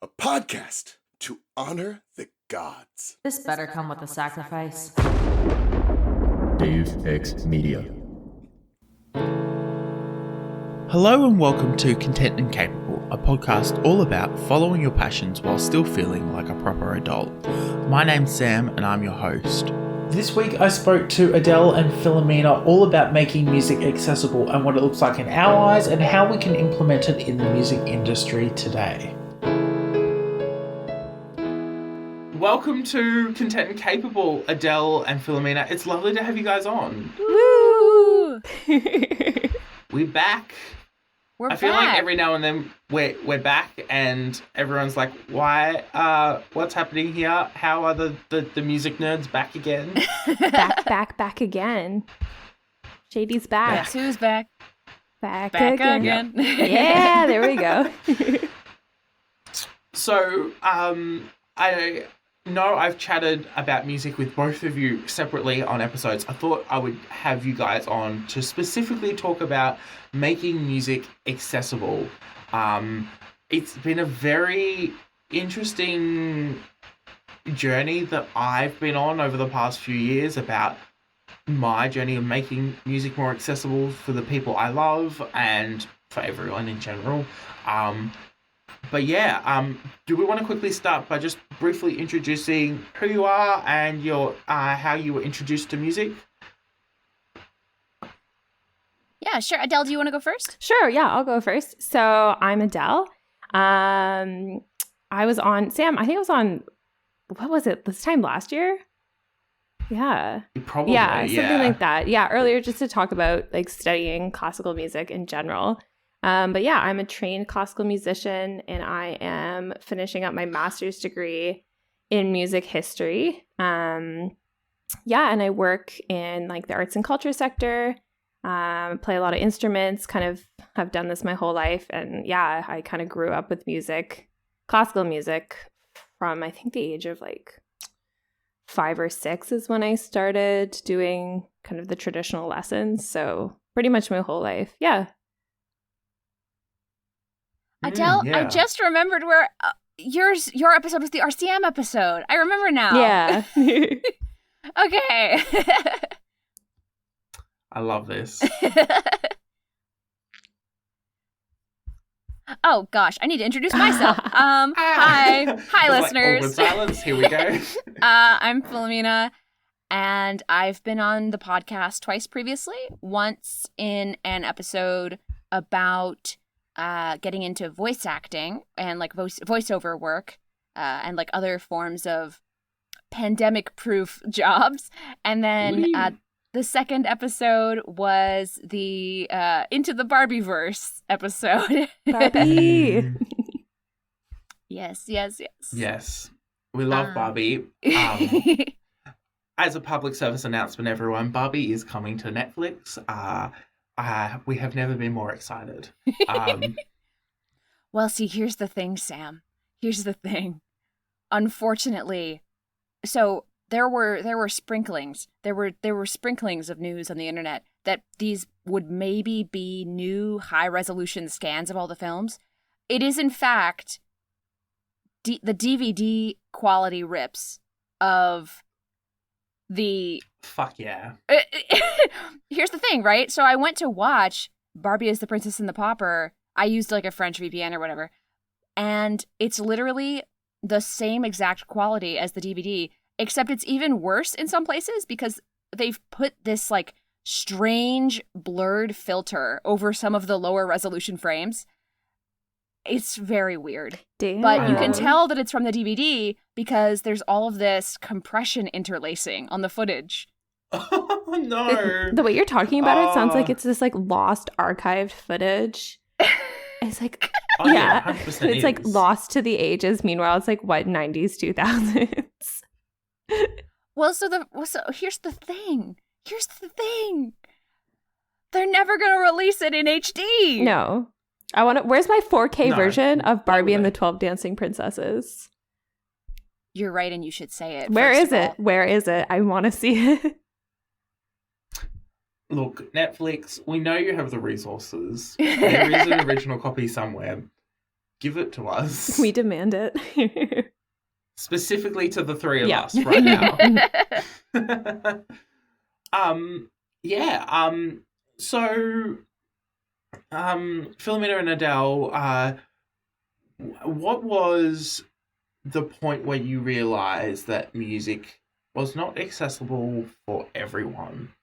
a podcast to honor the gods. This better come with a sacrifice. Deus Ex Media. Hello and welcome to Content and Capable, a podcast all about following your passions while still feeling like a proper adult. My name's Sam and I'm your host. This week I spoke to Adele and Philomena all about making music accessible and what it looks like in our eyes and how we can implement it in the music industry today. Welcome to Content and Capable, Adele and Philomena. It's lovely to have you guys on. Woo! We're back. I feel like every now and then we're back and everyone's like, why, what's happening here? How are the music nerds back again? back again. Shady's back. Back. Who's back? Back again. Yeah, there we go. So, I know I've chatted about music with both of you separately on episodes. I thought I would have you guys on to specifically talk about making music accessible. It's been a very interesting journey that I've been on over the past few years about my journey of making music more accessible for the people I love and for everyone in general. But yeah, do we want to quickly start by just briefly introducing who you are and your how you were introduced to music? Yeah, sure. Adele, do you want to go first? Sure, yeah, I'll go first. So I'm Adele. I was on, Sam, I think I was on, what was it, this time last year? Yeah. Probably, yeah. Something like that. Yeah, earlier just to talk about like studying classical music in general. But yeah, I'm a trained classical musician and I am finishing up my master's degree in music history. And I work in like the arts and culture sector. Play a lot of instruments, kind of have done this my whole life. And yeah, I kind of grew up with music, classical music from I think the age of like 5 or 6 is when I started doing kind of the traditional lessons. So pretty much my whole life. Yeah. Adele, yeah. I just remembered where your episode was the RCM episode. I remember now. Yeah. Okay. I love this. Oh gosh, I need to introduce myself. Hi, listeners. Awkward silence. Here we go. I'm Philomena, and I've been on the podcast twice previously. Once in an episode about getting into voice acting and like voiceover work and like other forms of pandemic-proof jobs, and then the second episode was the Into the Barbie-verse episode. Barbie. Yes. Yes. We love Barbie. As a public service announcement, everyone, Barbie is coming to Netflix. We have never been more excited. Well, see, here's the thing, Sam. Here's the thing. Unfortunately, so there were sprinklings. There were sprinklings of news on the internet that these would maybe be new high-resolution scans of all the films. It is, in fact, the DVD quality rips of the... Fuck yeah. Here's the thing, right? So I went to watch Barbie as the Princess and the Pauper. I used like a French VPN or whatever. And it's literally the same exact quality as the DVD, except it's even worse in some places because they've put this like strange blurred filter over some of the lower resolution frames. It's very weird. Damn. But you can tell that it's from the DVD because there's all of this compression interlacing on the footage. Oh, no. The way you're talking about it sounds like it's this like lost archived footage. It's like, yeah, 100% it's like lost to the ages. Meanwhile, it's like what, 90s, 2000s. Well, so here's the thing. They're never going to release it in HD. No. Where's my 4K version of Barbie and the 12 Dancing Princesses? You're right, and you should say it. Where is it? Where is it? I want to see it. Look, Netflix, we know you have the resources. There is an original copy somewhere. give it to us. We demand it. Specifically to the three of Yeah. us right now. So, Philomena and Adele, what was the point where you realized that music was not accessible for everyone?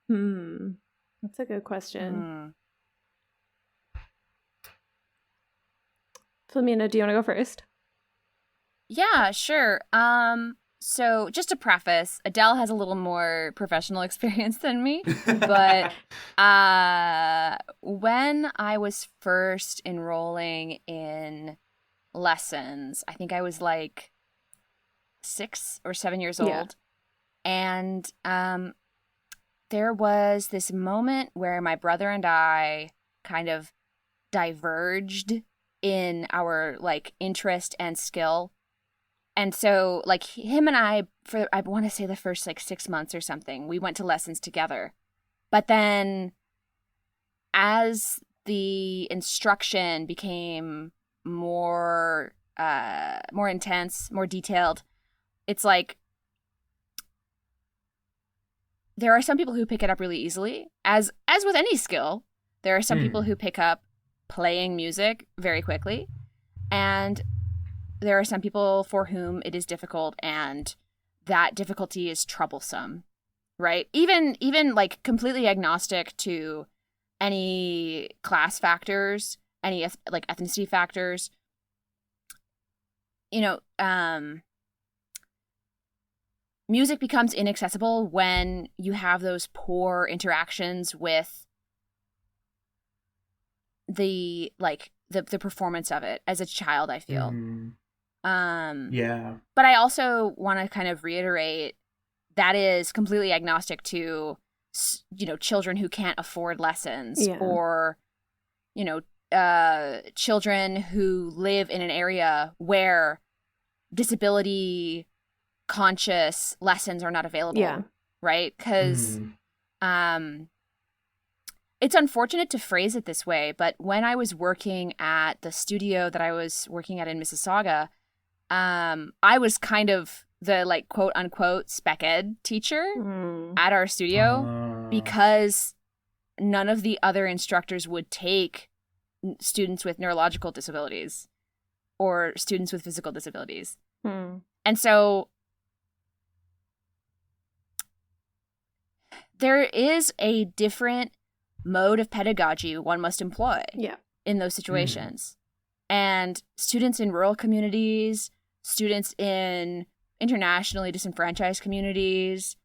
That's a good question. Philomena, do you want to go first? Yeah, sure. So just to preface, Adele has a little more professional experience than me, but when I was first enrolling in lessons, I think I was like 6 or 7 years old. Yeah. And there was this moment where my brother and I kind of diverged in our like interest and skill. And so like him and I, for I want to say the first like 6 months or something, we went to lessons together. But then as the instruction became more intense, more detailed, it's like there are some people who pick it up really easily. As with any skill, there are some people who pick up playing music very quickly, and there are some people for whom it is difficult, and that difficulty is troublesome, right? Even like completely agnostic to any class factors, any like ethnicity factors. Music becomes inaccessible when you have those poor interactions with the performance of it as a child, I feel. Yeah. But I also want to kind of reiterate that is completely agnostic to, children who can't afford lessons, or, children who live in an area where disability conscious lessons are not available. Yeah. Right? Because it's unfortunate to phrase it this way, but when I was working at the studio that I was working at in Mississauga, I was kind of the like quote unquote spec ed teacher at our studio because none of the other instructors would take students with neurological disabilities or students with physical disabilities. And so there is a different mode of pedagogy one must employ in those situations. And students in rural communities, students in internationally disenfranchised communities,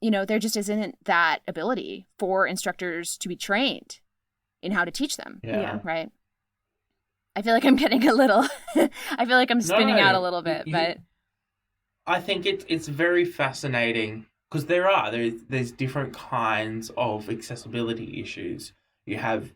there just isn't that ability for instructors to be trained in how to teach them. Yeah. Right? I feel like I'm getting a little, I feel like I'm spinning out a little bit, but I think it's very fascinating because there's different kinds of accessibility issues. You have,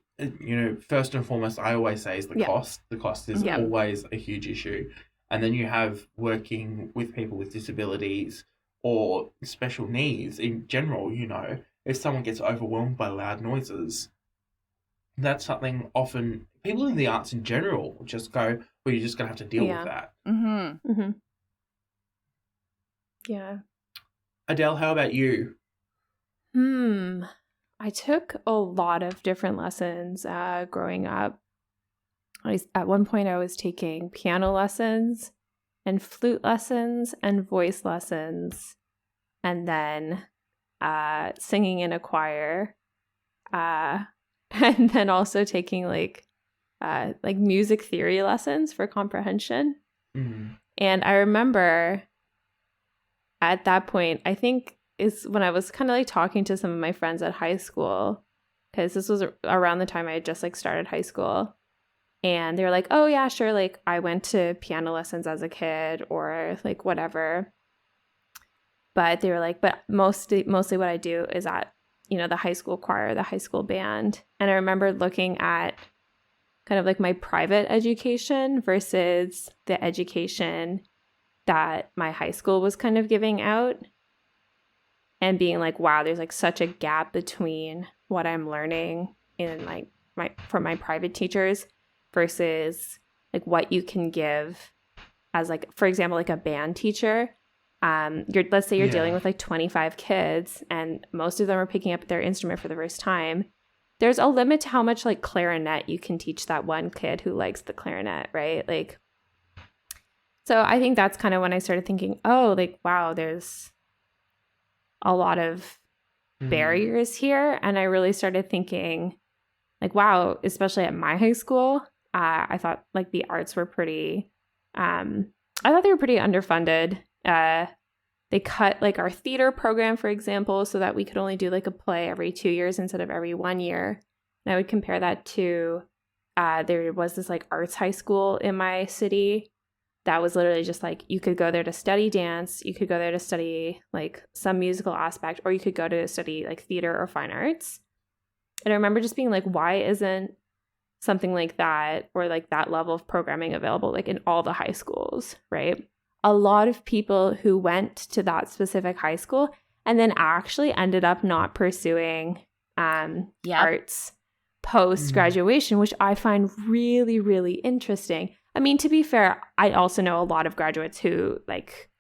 first and foremost, I always say is the cost. The cost is always a huge issue. And then you have working with people with disabilities or special needs in general. If someone gets overwhelmed by loud noises, that's something often people in the arts in general just go, well, you're just going to have to deal with that. Yeah. Adele, how about you? I took a lot of different lessons growing up. At one point, I was taking piano lessons and flute lessons and voice lessons, and then singing in a choir, and then also taking like music theory lessons for comprehension. And I remember at that point, I think is when I was kind of like talking to some of my friends at high school, because this was around the time I had just like started high school. And they were like, oh, yeah, sure. Like I went to piano lessons as a kid or like whatever. But they were like, but mostly what I do is at, the high school choir, the high school band. And I remember looking at kind of like my private education versus the education that my high school was kind of giving out and being like, wow, there's like such a gap between what I'm learning in like from my private teachers versus like what you can give as like, for example, like a band teacher. Let's say you're dealing with like 25 kids and most of them are picking up their instrument for the first time. There's a limit to how much like clarinet you can teach that one kid who likes the clarinet, right? Like, so I think that's kind of when I started thinking, oh, like, wow, there's a lot of barriers here. And I really started thinking like, wow, especially at my high school, I thought like the arts were pretty, I thought they were pretty underfunded. They cut like our theater program, for example, so that we could only do like a play every 2 years instead of every 1 year. And I would compare that to, there was this like arts high school in my city that was literally just like, you could go there to study dance, you could go there to study like some musical aspect, or you could go to study like theater or fine arts. And I remember just being like, why isn't something like that or like that level of programming available like in all the high schools, right? A lot of people who went to that specific high school and then actually ended up not pursuing arts post-graduation, which I find really, really interesting. I mean, to be fair, I also know a lot of graduates who like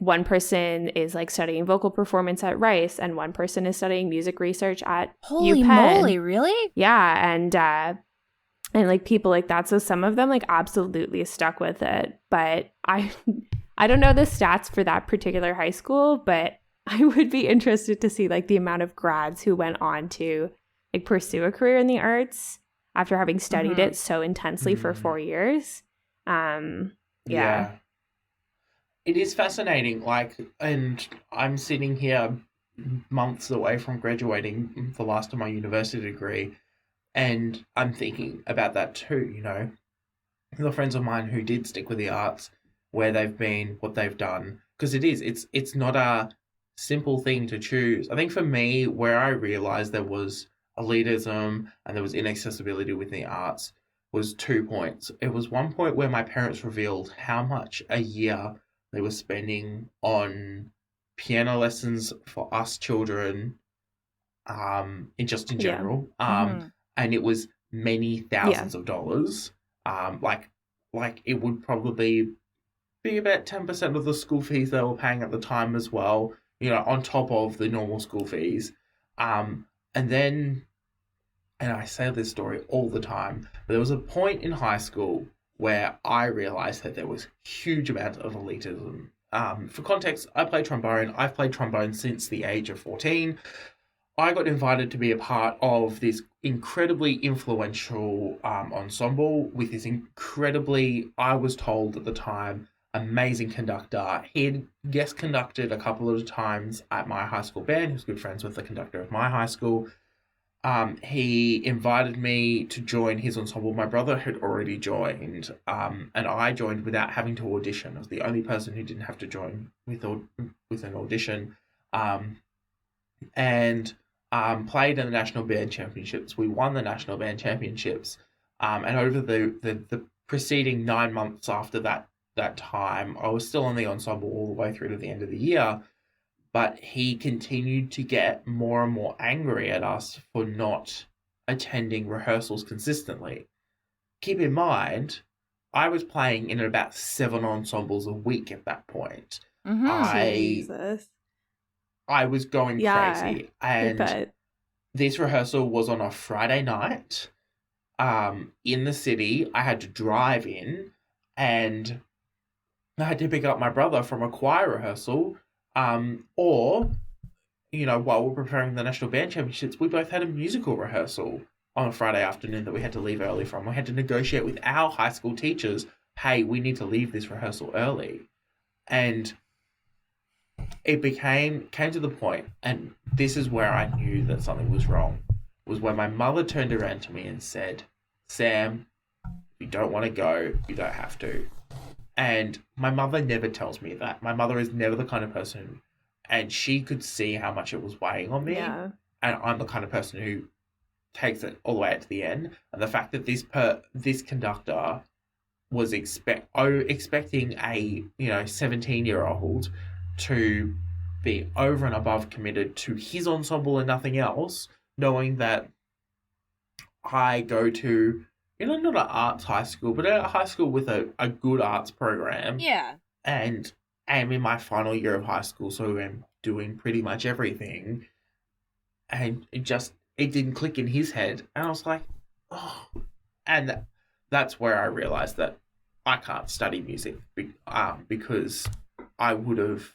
one person is like studying vocal performance at Rice and one person is studying music research at Holy UPenn. moly, really? Yeah, and like people like that. So some of them like absolutely stuck with it. But I don't know the stats for that particular high school, but I would be interested to see like the amount of grads who went on to like pursue a career in the arts after having studied it so intensely for 4 years. Yeah. It is fascinating, like, and I'm sitting here months away from graduating the last of my university degree, and I'm thinking about that too, you know. The friends of mine who did stick with the arts, where they've been, what they've done, because it's not a simple thing to choose. I think for me, where I realized there was elitism and there was inaccessibility within the arts was 2 points. It was one point where my parents revealed how much a year they were spending on piano lessons for us children, in general. And it was many thousands of dollars. Like it would probably be about 10% of the school fees they were paying at the time as well, you know, on top of the normal school fees. And I say this story all the time, but there was a point in high school where I realized that there was huge amount of elitism. For context, I play trombone. I've played trombone since the age of 14. I got invited to be a part of this incredibly influential ensemble with this incredibly, I was told at the time, amazing conductor. He had guest conducted a couple of times at my high school band. He was good friends with the conductor of my high school. He invited me to join his ensemble. My brother had already joined, and I joined without having to audition. I was the only person who didn't have to join with an audition, and played in the National Band Championships. We won the National Band Championships, and over the preceding 9 months after that time, I was still on the ensemble all the way through to the end of the year. But he continued to get more and more angry at us for not attending rehearsals consistently. Keep in mind, I was playing in about 7 ensembles a week at that point. Jesus. I was going crazy. And this rehearsal was on a Friday night in the city. I had to drive in and I had to pick up my brother from a choir rehearsal. Or, you know, while we're preparing the National Band Championships, we both had a musical rehearsal on a Friday afternoon that we had to leave early from. We had to negotiate with our high school teachers, hey, we need to leave this rehearsal early. And it came to the point, and this is where I knew that something was wrong, was when my mother turned around to me and said, Sam, if you don't want to go, you don't have to. And my mother never tells me that. My mother is never the kind of person, and she could see how much it was weighing on me. Yeah. And I'm the kind of person who takes it all the way to the end. And the fact that this conductor was expecting a 17-year-old to be over and above committed to his ensemble and nothing else, knowing that I go to, not an arts high school, but a high school with a good arts program. Yeah. And I'm in my final year of high school, so I'm doing pretty much everything. And it didn't click in his head. And I was like, oh. And that's where I realized that I can't study music because I would have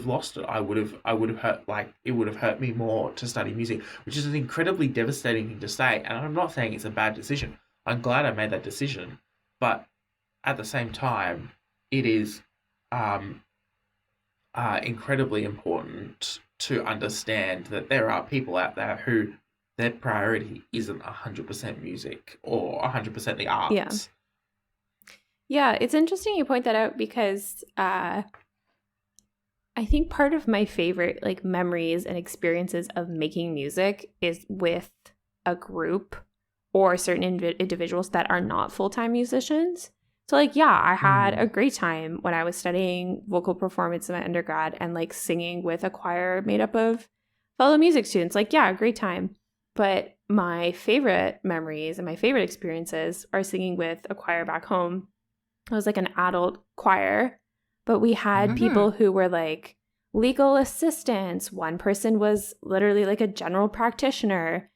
lost it. I would have hurt, like, it would have hurt me more to study music, which is an incredibly devastating thing to say. And I'm not saying it's a bad decision. I'm glad I made that decision. But at the same time, it is incredibly important to understand that there are people out there who their priority isn't 100% music or 100% the arts. Yeah, it's interesting you point that out because I think part of my favorite like memories and experiences of making music is with a group or certain individuals that are not full-time musicians. So like, yeah, I had a great time when I was studying vocal performance in my undergrad and like singing with a choir made up of fellow music students. Like, yeah, a great time. But my favorite memories and my favorite experiences are singing with a choir back home. I was like an adult choir, but we had people who were like legal assistants. One person was literally like a general practitioner.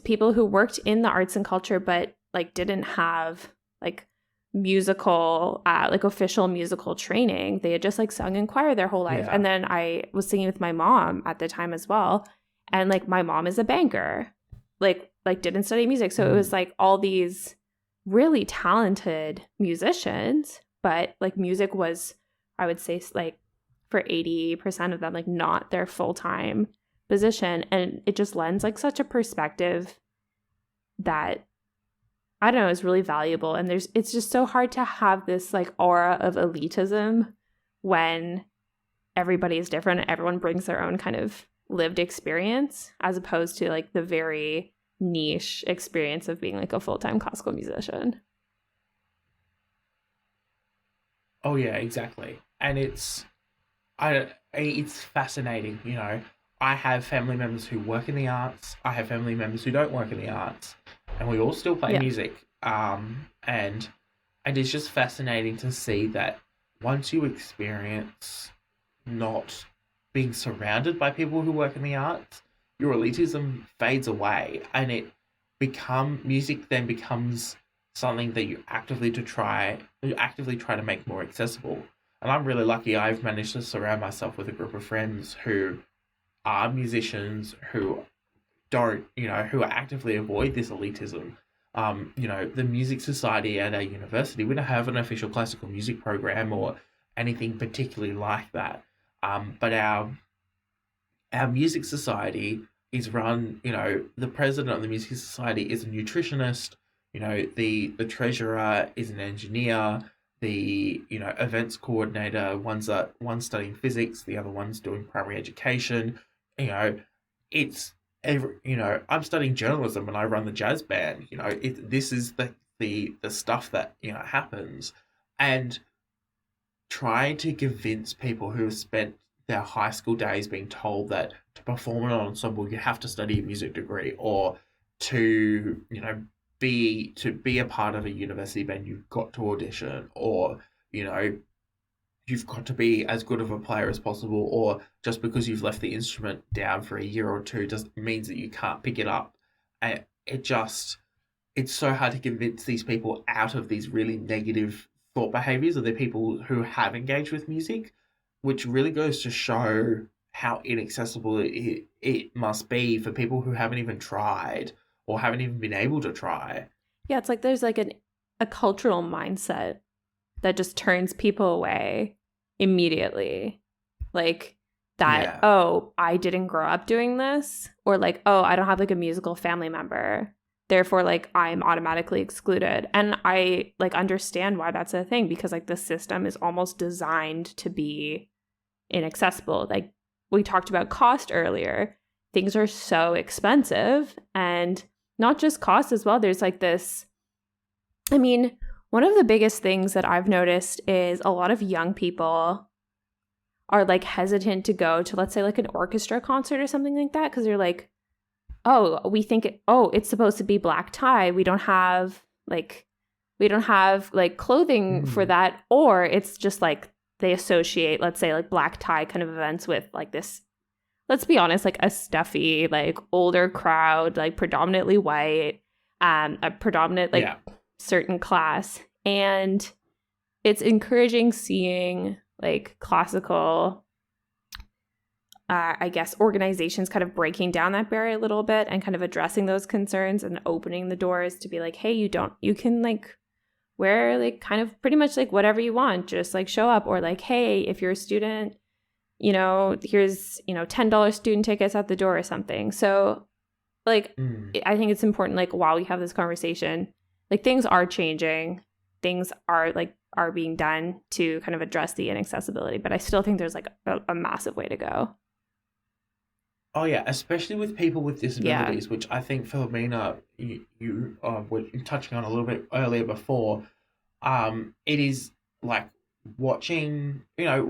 People who worked in the arts and culture, but like didn't have like musical, like official musical training. They had just like sung in choir their whole life. Yeah. And then I was singing with my mom at the time as well. And like my mom is a banker, like didn't study music. So it was like all these really talented musicians, but like music was, I would say, like for 80% of them, like not their full-time position. And it just lends like such a perspective that I don't know, is really valuable. And it's just so hard to have this like aura of elitism when everybody is different and everyone brings their own kind of lived experience, as opposed to like the very niche experience of being like a full-time classical musician. Oh yeah, exactly. And it's fascinating, I have family members who work in the arts. I have family members who don't work in the arts, and we all still play music. And it's just fascinating to see that once you experience not being surrounded by people who work in the arts, your elitism fades away, and music then becomes something that you actively try to make more accessible. And I'm really lucky I've managed to surround myself with a group of friends who are musicians, who who actively avoid this elitism. The music society at our university, we don't have an official classical music program or anything particularly like that. But our music society is run, the president of the music society is a nutritionist, the treasurer is an engineer, the events coordinator, one's studying physics, the other one's doing primary education. It's I'm studying journalism and I run the jazz band. This is the stuff that happens. And trying to convince people who have spent their high school days being told that to perform in an ensemble you have to study a music degree, or to be a part of a university band you've got to audition, or you've got to be as good of a player as possible, or just because you've left the instrument down for a year or two doesn't means that you can't pick it up. And it's so hard to convince these people out of these really negative thought behaviors of the people who have engaged with music, which really goes to show how inaccessible it must be for people who haven't even tried or haven't even been able to try. Yeah, it's like there's like a cultural mindset that just turns people away immediately. Like that, oh, I didn't grow up doing this, or like, oh, I don't have like a musical family member, therefore like I'm automatically excluded. And I like understand why that's a thing, because like the system is almost designed to be inaccessible. Like we talked about cost earlier, things are so expensive, and not just cost as well. There's like this, I mean, one of the biggest things that I've noticed is a lot of young people are like hesitant to go to, let's say, like an orchestra concert or something like that, because they're like, oh, we think it's supposed to be black tie. We don't have like clothing for that, or it's just like they associate, let's say, like black tie kind of events with like this, let's be honest, like a stuffy, like older crowd, like predominantly white, a predominant like certain class. And it's encouraging seeing like classical, I guess, organizations kind of breaking down that barrier a little bit and kind of addressing those concerns and opening the doors to be like, hey, you can like wear like kind of pretty much like whatever you want, just like show up, or like, hey, if you're a student, you know, here's, you know, $10 student tickets at the door or something. So like, I think it's important, like, while we have this conversation, like things are changing, things are being done to kind of address the inaccessibility, but I still think there's like a massive way to go. Oh yeah, especially with people with disabilities, which I think, Philomena, you were touching on a little bit earlier before. It is like watching, you know,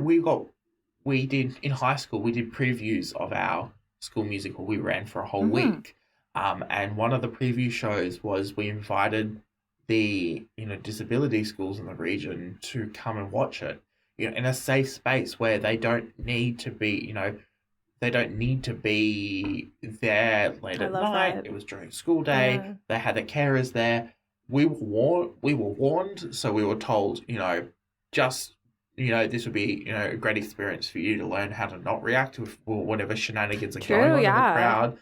we did in high school, we did previews of our school musical. We ran for a whole week. And one of the preview shows was we invited the, you know, disability schools in the region to come and watch it, you know, in a safe space where they don't need to be, you know, they don't need to be there late at night. That. It was during school day. Yeah. They had the carers there. We were warned, so we were told, you know, just, you know, this would be, you know, a great experience for you to learn how to not react to whatever shenanigans are going on in the crowd.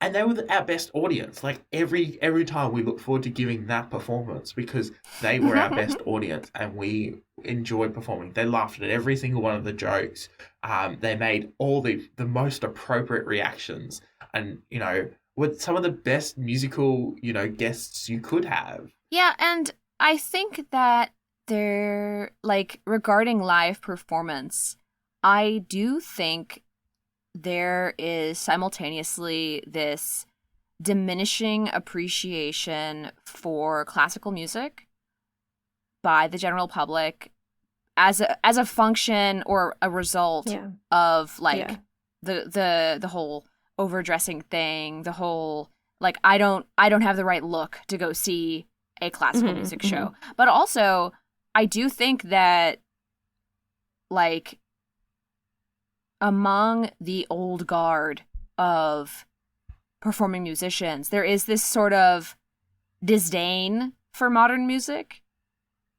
And they were our best audience. Like every time we look forward to giving that performance because they were our best audience and we enjoyed performing. They laughed at every single one of the jokes. They made all the most appropriate reactions, and, you know, with some of the best musical, you know, guests you could have. Yeah, and I think that they're like, regarding live performance, I do think there is simultaneously this diminishing appreciation for classical music by the general public as a function or a result of like the whole overdressing thing, the whole like I don't have the right look to go see a classical music show. But also I do think that like among the old guard of performing musicians, there is this sort of disdain for modern music.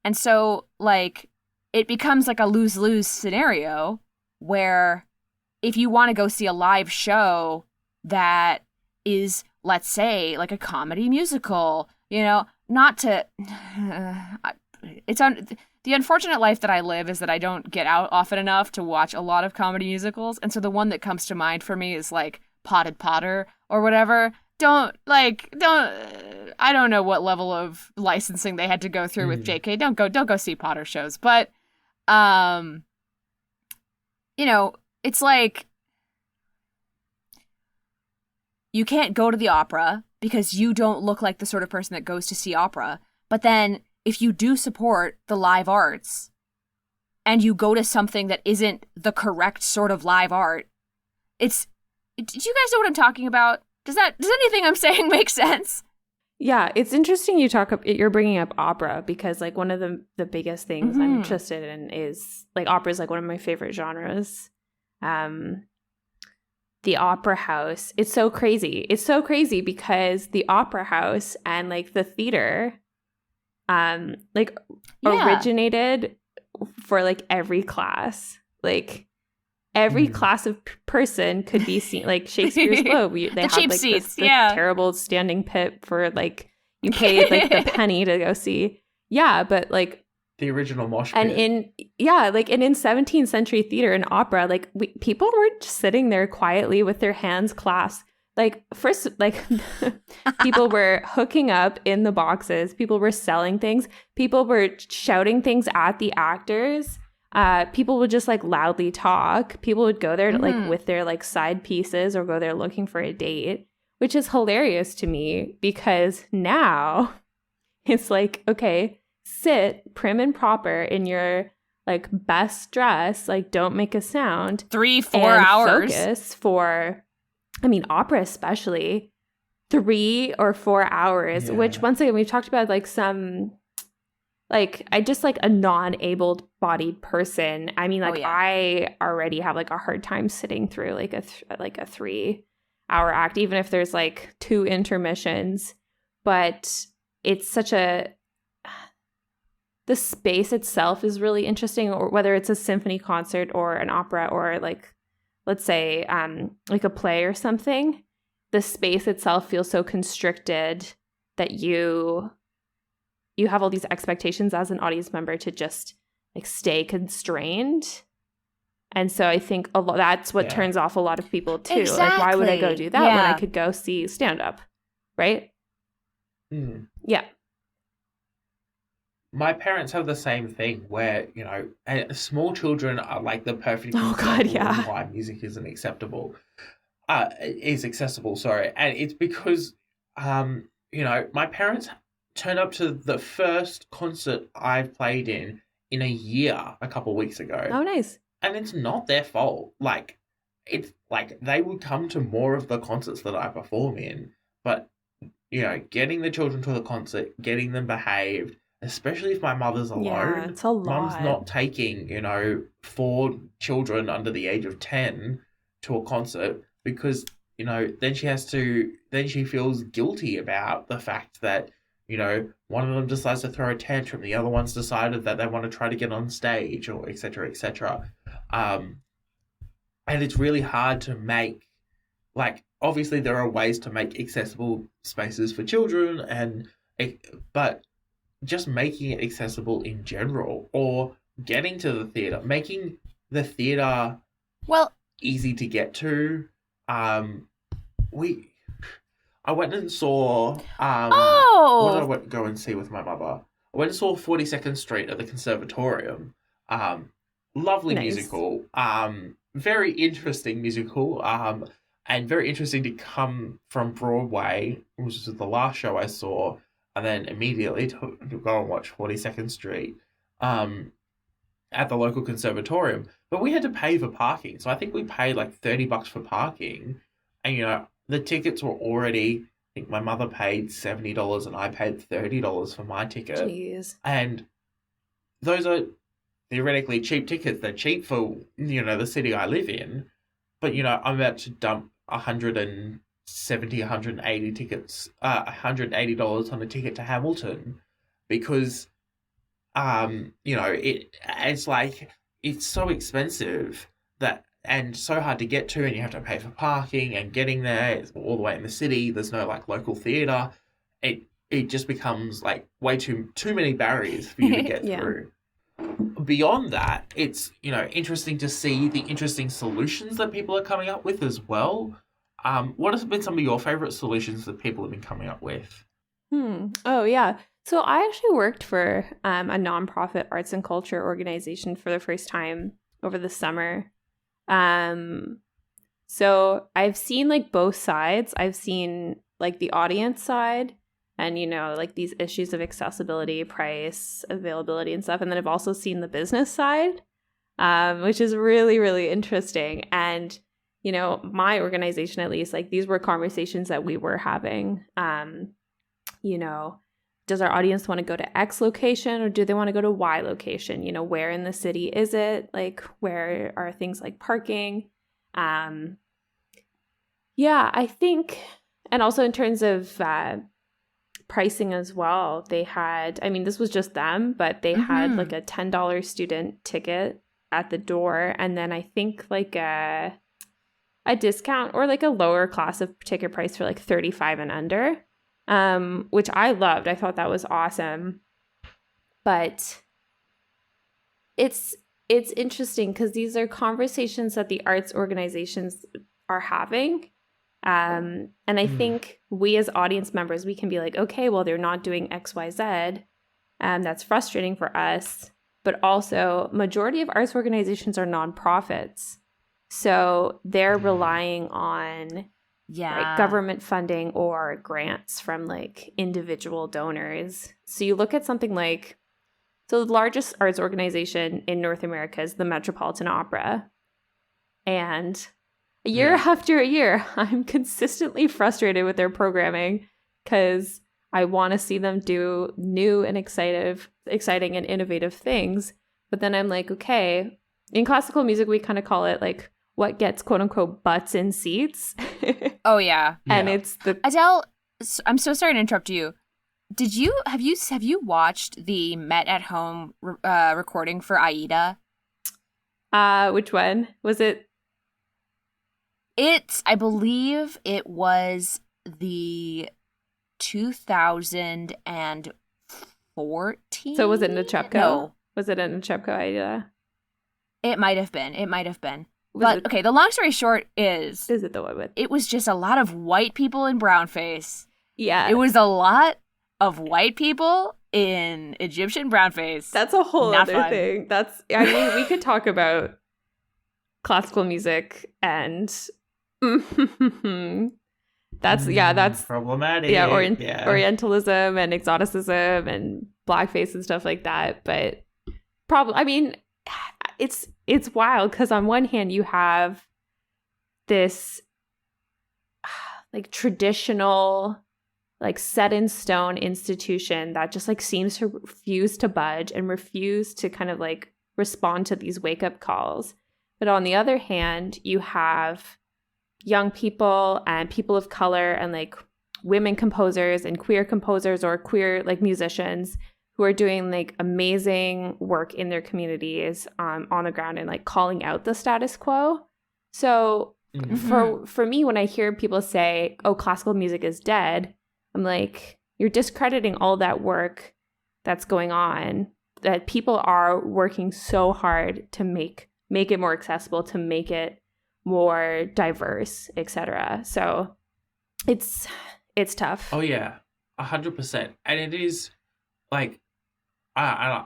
And so, like, it becomes like a lose-lose scenario where if you want to go see a live show that is, let's say, like a comedy musical, you know, not to... The unfortunate life that I live is that I don't get out often enough to watch a lot of comedy musicals. And so the one that comes to mind for me is like Potted Potter or whatever. I don't know what level of licensing they had to go through with JK. Don't go see Potter shows. But, you know, it's like you can't go to the opera because you don't look like the sort of person that goes to see opera. But then if you do support the live arts and you go to something that isn't the correct sort of live art, do you guys know what I'm talking about? Does anything I'm saying make sense? Yeah, it's interesting you're bringing up opera because like one of the biggest things I'm interested in is like opera is like one of my favorite genres. The opera house, it's so crazy. It's so crazy because the opera house and like the theater originated for like every class. Like every class of person could be seen, like Shakespeare's Globe. They had like this terrible standing pit for like you paid like the penny to go see. Yeah, but like the original mosh pit. And in 17th century theater and opera, like people were just sitting there quietly with their hands clasped. Like first, like people were hooking up in the boxes. People were selling things. People were shouting things at the actors. People would just like loudly talk. People would go there to, like with their like side pieces or go there looking for a date, which is hilarious to me because now it's like, okay, sit prim and proper in your like best dress, like don't make a sound. 3-4 hours. Focus for I mean, opera especially, 3 or 4 hours, which once again, we've talked about like some, like, I just like a non-abled bodied person. I mean, like I already have like a hard time sitting through like a 3-hour act, even if there's like 2 intermissions. But it's such the space itself is really interesting, or whether it's a symphony concert or an opera or like, let's say, like a play or something, the space itself feels so constricted that you have all these expectations as an audience member to just like stay constrained. And so I think that's what turns off a lot of people too. Exactly. Like, why would I go do that when I could go see stand up? Right? Mm. Yeah. My parents have the same thing where, you know, small children are like the perfect example of why music isn't acceptable. Is accessible, sorry. And it's because, you know, my parents turned up to the first concert I've played in a year a couple of weeks ago. Oh, nice. And it's not their fault. Like, it's like they would come to more of the concerts that I perform in. But, you know, getting the children to the concert, getting them behaved, especially if my mother's alone. Yeah, it's a lot. Mum's not taking, you know, 4 children under the age of 10 to a concert because, you know, then she feels guilty about the fact that, you know, one of them decides to throw a tantrum, the other one's decided that they want to try to get on stage, or et cetera, et cetera. And it's really hard to make, like, obviously there are ways to make accessible spaces for children, but just making it accessible in general, or getting to the theatre, making the theatre easy to get to. I went and saw what did I go and see with my mother? I went and saw 42nd Street at the Conservatorium. Lovely musical. Very interesting musical. And very interesting to come from Broadway, which was the last show I saw, and then immediately to go and watch 42nd Street at the local conservatorium. But we had to pay for parking. So I think we paid like $30 for parking. And, you know, the tickets were already, I think my mother paid $70 and I paid $30 for my ticket. Jeez. And those are theoretically cheap tickets. They're cheap for, you know, the city I live in. But, you know, I'm about to dump $180 $180 on a ticket to Hamilton because, you know, it's like, it's so expensive and so hard to get to, and you have to pay for parking and getting there. It's all the way in the city. There's no like local theatre. It just becomes like way too many barriers for you to get through. Beyond that, it's, you know, interesting to see the interesting solutions that people are coming up with as well. What has been some of your favorite solutions that people have been coming up with? Oh, yeah. So I actually worked for a nonprofit arts and culture organization for the first time over the summer. So I've seen like both sides. I've seen like the audience side and, you know, like these issues of accessibility, price, availability and stuff. And then I've also seen the business side, which is really, really interesting. And, you know, my organization, at least, like these were conversations that we were having. You know, does our audience want to go to X location or do they want to go to Y location? You know, where in the city is it? Like, where are things like parking? Yeah, I think, and also in terms of pricing as well, they had, I mean, this was just them, but they had like a $10 student ticket at the door. And then I think like a discount or like a lower class of ticket price for like $35 and under. Which I loved. I thought that was awesome. But it's interesting because these are conversations that the arts organizations are having. And I think we as audience members, we can be like, okay, well, they're not doing X, Y, Z. That's frustrating for us. But also, majority of arts organizations are nonprofits. So they're relying on like government funding or grants from like individual donors. So you look at something like, so the largest arts organization in North America is the Metropolitan Opera. And year after year, I'm consistently frustrated with their programming because I want to see them do new and exciting and innovative things. But then I'm like, okay, in classical music, we kind of call it like what gets quote unquote butts in seats. Oh, yeah. And it's the Adele, I'm so sorry to interrupt you. Have you watched the Met at Home recording for Aida? Which one was it? I believe it was the 2014. So was it Nechepko? No. Was it a Nechepko idea? It might have been. Was it, okay, the long story short is it the one with? it was just a lot of white people in brownface. Yeah. It was a lot of white people in Egyptian brownface. That's a whole Not other fun. thing. I mean, we could talk about classical music and that's problematic. yeah, Orientalism and exoticism and blackface and stuff like that. But I mean, it's wild because on one hand you have this like traditional, like set in stone institution that just like seems to refuse to budge and refuse to kind of like respond to these wake up calls. But on the other hand, you have young people and people of color and like women composers and queer composers or queer like musicians who are doing like amazing work in their communities on the ground and like calling out the status quo. So for me, when I hear people say, oh, classical music is dead, I'm like, you're discrediting all that work that's going on, that people are working so hard to make it more accessible, to make it more diverse, etc. So it's tough. Oh yeah, 100%, and it is like, it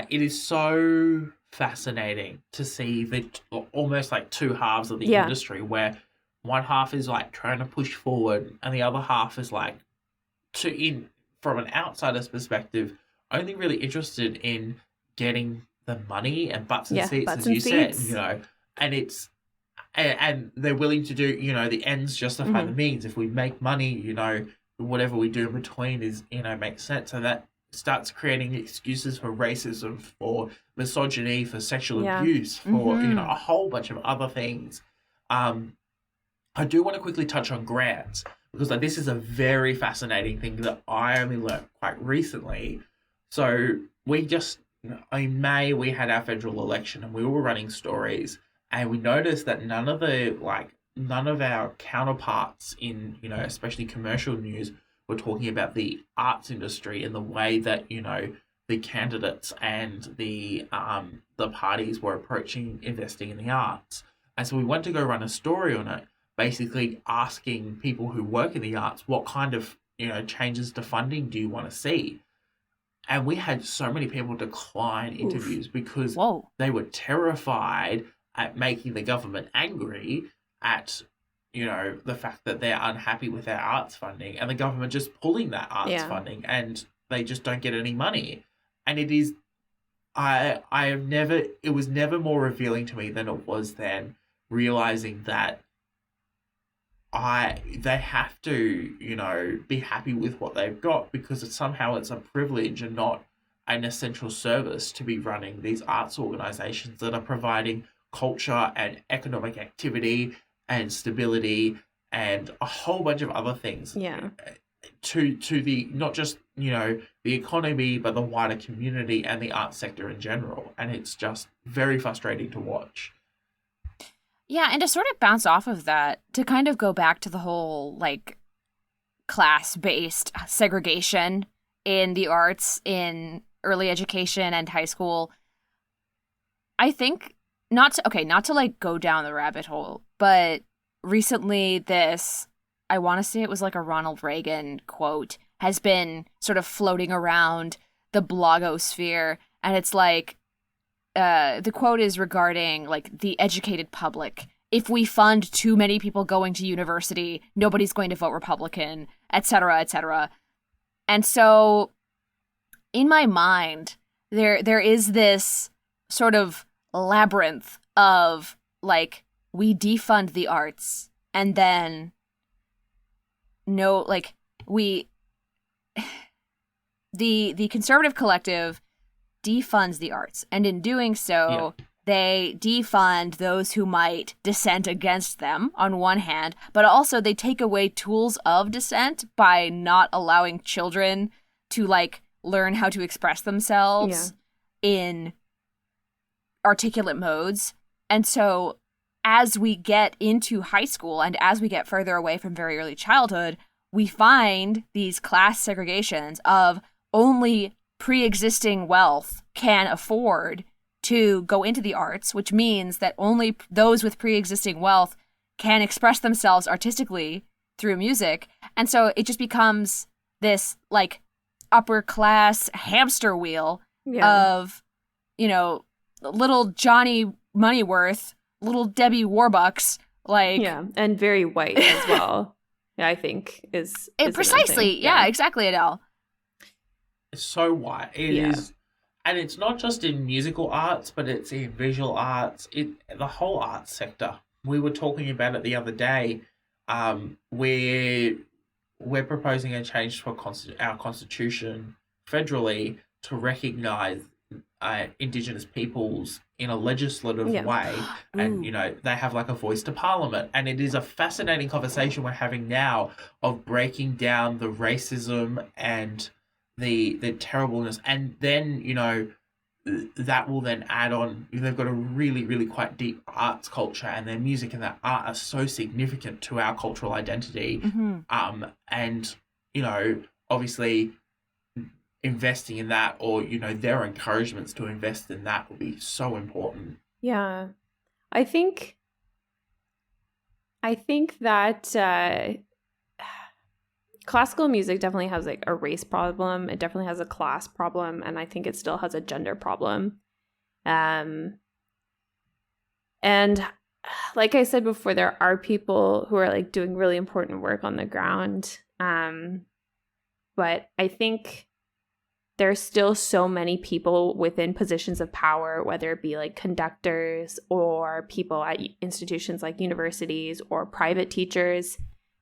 is so fascinating to see the almost like two halves of the industry, where one half is like trying to push forward, and the other half is like, from an outsider's perspective, only really interested in getting the money and butts and seats, as you said, you know, and it's. And they're willing to do, you know, the ends justify the means. If we make money, you know, whatever we do in between is, you know, makes sense. And that starts creating excuses for racism, for misogyny, for sexual abuse, for, you know, a whole bunch of other things. I do want to quickly touch on grants, because like, this is a very fascinating thing that I only learned quite recently. So in May, we had our federal election and we were running stories. And we noticed that none of our counterparts in, you know, especially commercial news, were talking about the arts industry and the way that, you know, the candidates and the parties were approaching investing in the arts. And so we went to go run a story on it, basically asking people who work in the arts, what kind of, you know, changes to funding do you want to see? And we had so many people decline interviews because they were terrified at making the government angry at, you know, the fact that they're unhappy with their arts funding and the government just pulling that arts funding, and they just don't get any money. And it is, it was never more revealing to me than it was then, realizing that they have to, you know, be happy with what they've got, because somehow it's a privilege and not an essential service to be running these arts organizations that are providing culture and economic activity and stability and a whole bunch of other things to the, not just, you know, the economy, but the wider community and the arts sector in general. And it's just very frustrating to watch. Yeah, and to sort of bounce off of that, to kind of go back to the whole like class-based segregation in the arts in early education and high school, I think not to like go down the rabbit hole, but recently I want to say it was like a Ronald Reagan quote, has been sort of floating around the blogosphere, and it's like, the quote is regarding like the educated public. If we fund too many people going to university, nobody's going to vote Republican, etc., etc. And so in my mind, there is this sort of labyrinth of like we defund the arts, and then the conservative collective defunds the arts, and in doing so, they defund those who might dissent against them on one hand, but also they take away tools of dissent by not allowing children to learn how to express themselves in articulate modes. And so as we get into high school and as we get further away from very early childhood, we find these class segregations of only pre-existing wealth can afford to go into the arts, which means that only those with pre-existing wealth can express themselves artistically through music. And so it just becomes this upper class hamster wheel of, little Johnny Moneyworth, little Debbie Warbucks, and very white as well. I think is precisely. Yeah, exactly, Adele. It's so white. It is, and it's not just in musical arts, but it's in visual arts. The whole arts sector. We were talking about it the other day. We're proposing a change to our constitution federally to recognise Indigenous peoples in a legislative way, and they have a voice to Parliament. And it is a fascinating conversation we're having now of breaking down the racism and the terribleness, and then that will then add on. They've got a really, really quite deep arts culture, and their music and their art are so significant to our cultural identity. And obviously investing in that, or their encouragements to invest in that, will be so important. Yeah, I think that classical music definitely has a race problem. It definitely has a class problem, and I think it still has a gender problem. And like I said before, there are people who are doing really important work on the ground. But I think there's still so many people within positions of power, whether it be conductors or people at institutions like universities or private teachers,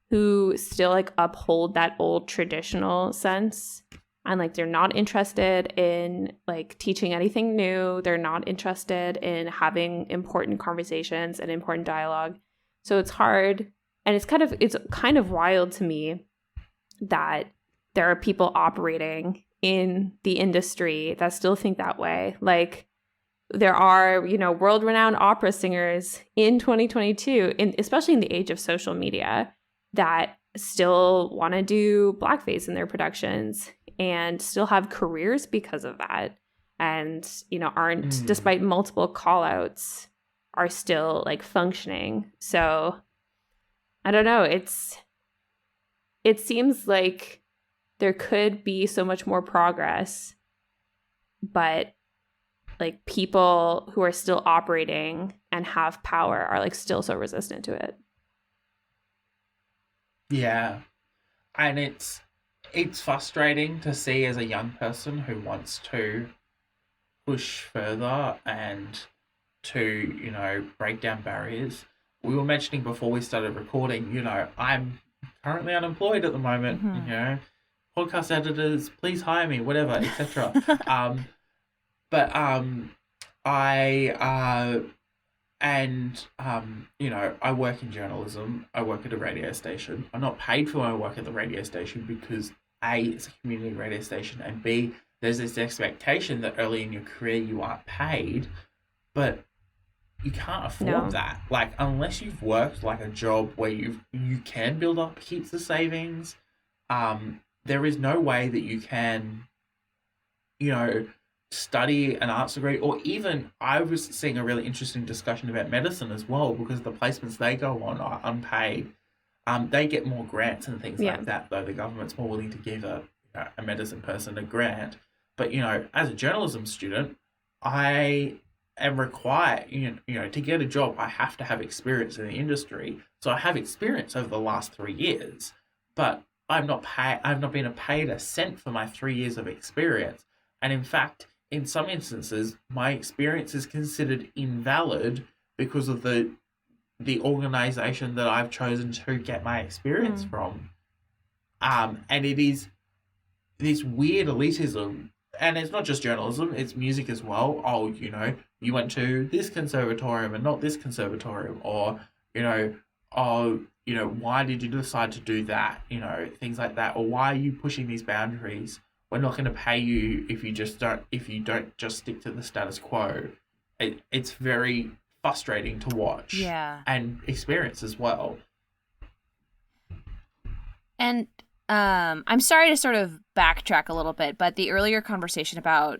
who still uphold that old traditional sense, and they're not interested in teaching anything new. They're not interested in having important conversations and important dialogue. So it's hard, and it's kind of wild to me that there are people operating in the industry that still think that way. There are, world-renowned opera singers in 2022, especially in the age of social media, that still want to do blackface in their productions and still have careers because of that, and aren't, despite multiple call-outs, are still functioning. So I don't know, it seems like there could be so much more progress, but people who are still operating and have power are still so resistant to it. Yeah, and it's frustrating to see as a young person who wants to push further and to break down barriers. We were mentioning before we started recording, I'm currently unemployed at the moment. Podcast editors, please hire me, whatever, etc. I work in journalism. I work at a radio station. I'm not paid for my work at the radio station because A, it's a community radio station, and B, there's this expectation that early in your career you aren't paid, but you can't afford that. Unless you've worked a job where you can build up heaps of savings, there is no way that you can, study an arts degree, or even I was seeing a really interesting discussion about medicine as well, because the placements they go on are unpaid. They get more grants and things like that, though the government's more willing to give a medicine person a grant. But, as a journalism student, I am required, to get a job, I have to have experience in the industry. So I have experience over the last 3 years, but I've not been paid a cent for my 3 years of experience. And in fact, in some instances, my experience is considered invalid because of the the organization that I've chosen to get my experience from. And it is this weird elitism, and it's not just journalism, it's music as well. Oh, you know, you went to this conservatorium and not this conservatorium, or, you know, oh, you know, why did you decide to do that? You know, things like that. Or why are you pushing these boundaries? We're not going to pay you if you don't just stick to the status quo. It's very frustrating to watch and experience as well. And I'm sorry to sort of backtrack a little bit, but the earlier conversation about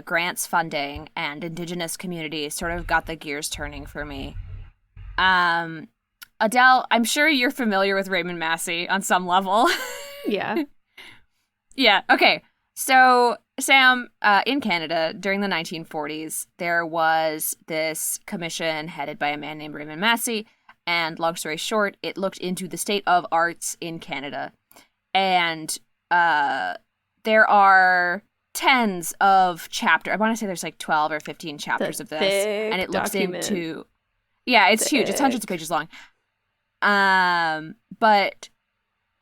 grants funding and Indigenous communities sort of got the gears turning for me. Adele, I'm sure you're familiar with Raymond Massey on some level. Yeah. Yeah, okay. So, Sam, in Canada, during the 1940s, there was this commission headed by a man named Raymond Massey, and long story short, it looked into the state of arts in Canada. And there are tens of chapters. I want to say there's like 12 or 15 chapters of this. And it looks into... Yeah, it's huge. It's hundreds of pages long. But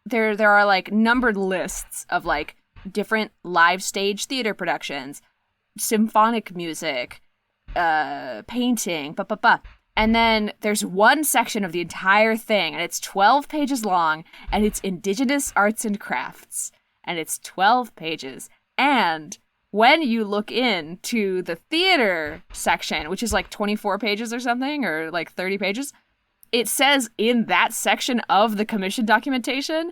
there are like numbered lists of like different live stage theater productions, symphonic music, painting, and then there's one section of the entire thing, and it's 12 pages long, and it's Indigenous arts and crafts, and it's 12 pages. And when you look into the theater section, which is like 24 pages or something, or like 30 pages, it says in that section of the commission documentation,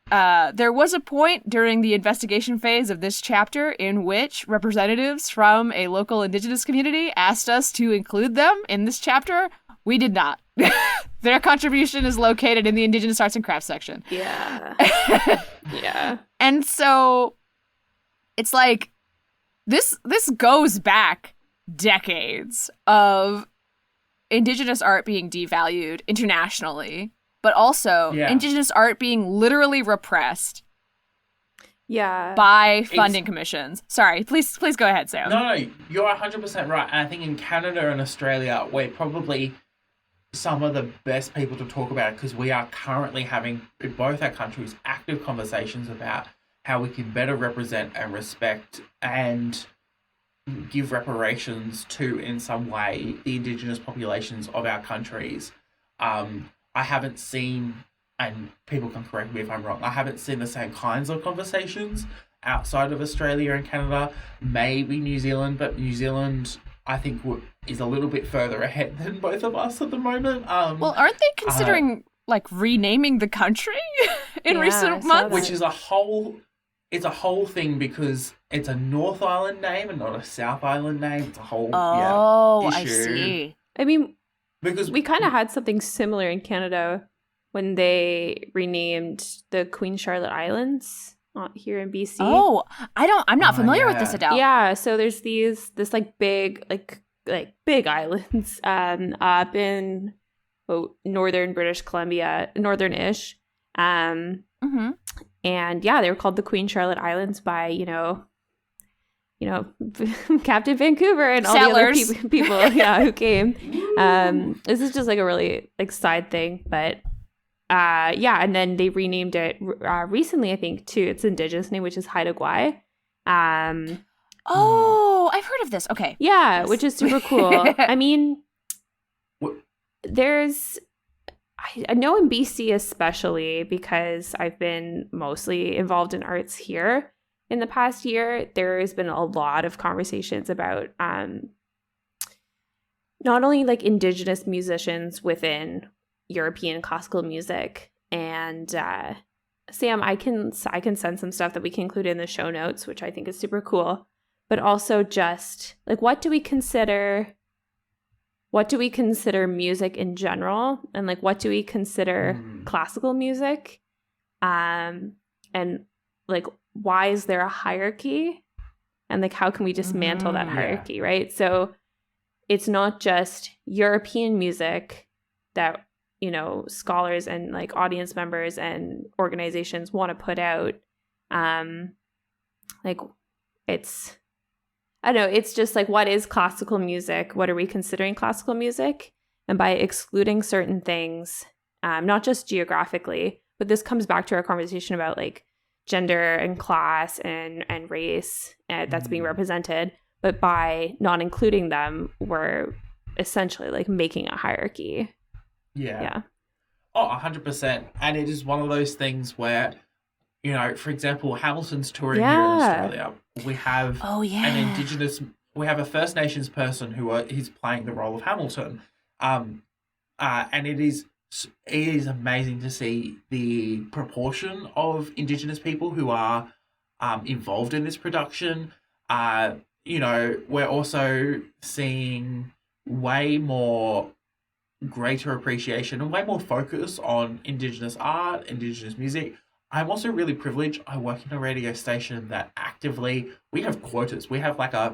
there was a point during the investigation phase of this chapter in which representatives from a local Indigenous community asked us to include them in this chapter. We did not. Their contribution is located in the Indigenous Arts and Crafts section. Yeah. Yeah. And so it's like this goes back decades of Indigenous art being devalued internationally, but also Indigenous art being literally repressed by funding commissions. Sorry, please go ahead, Sam. No, you're 100% right. And I think in Canada and Australia, we're probably some of the best people to talk about it, because we are currently having, in both our countries, active conversations about how we can better represent and respect and give reparations to, in some way, the Indigenous populations of our countries. I haven't seen, and people can correct me if I'm wrong, I haven't seen the same kinds of conversations outside of Australia and Canada, maybe New Zealand, but New Zealand, I think, is a little bit further ahead than both of us at the moment. Well, aren't they considering, like, renaming the country in recent months? Which is a whole thing, because it's a North Island name and not a South Island name. It's a whole issue. I see. I mean, because we kind of had something similar in Canada when they renamed the Queen Charlotte Islands here in BC. Oh, I'm not familiar with this, Adele. Yeah, so there's this like big big islands up in northern British Columbia, northern-ish. And yeah, they were called the Queen Charlotte Islands by, you know, Captain Vancouver and all Settlers. the other people who came. This is just like a really like side thing, but and then they renamed it recently, I think, to its Indigenous name, which is Haida Gwaii. I've heard of this. Okay. Yeah, which is super cool. I mean, I know in BC especially, because I've been mostly involved in arts here in the past year, there has been a lot of conversations about not only like Indigenous musicians within European classical music, and Sam, I can send some stuff that we can include in the show notes, which I think is super cool, but also just like what do we consider music in general, and like what do we consider classical music, and like why is there a hierarchy, and like how can we dismantle that hierarchy, right? So it's not just European music that, you know, scholars and like audience members and organizations want to put out. Like it's, I don't know, it's just like, what is classical music? What are we considering classical music? And by excluding certain things, not just geographically, but this comes back to our conversation about like gender and class and race that's being represented. But by not including them, we're essentially like making a hierarchy. Yeah. Oh, 100%. And it is one of those things where, you know, for example, Hamilton's touring here in Australia. We have we have a First Nations person he's playing the role of Hamilton. And it is amazing to see the proportion of Indigenous people who are involved in this production. You know, we're also seeing way more greater appreciation and way more focus on Indigenous art, Indigenous music. I'm also really privileged. I work in a radio station that we have quotas. We have like I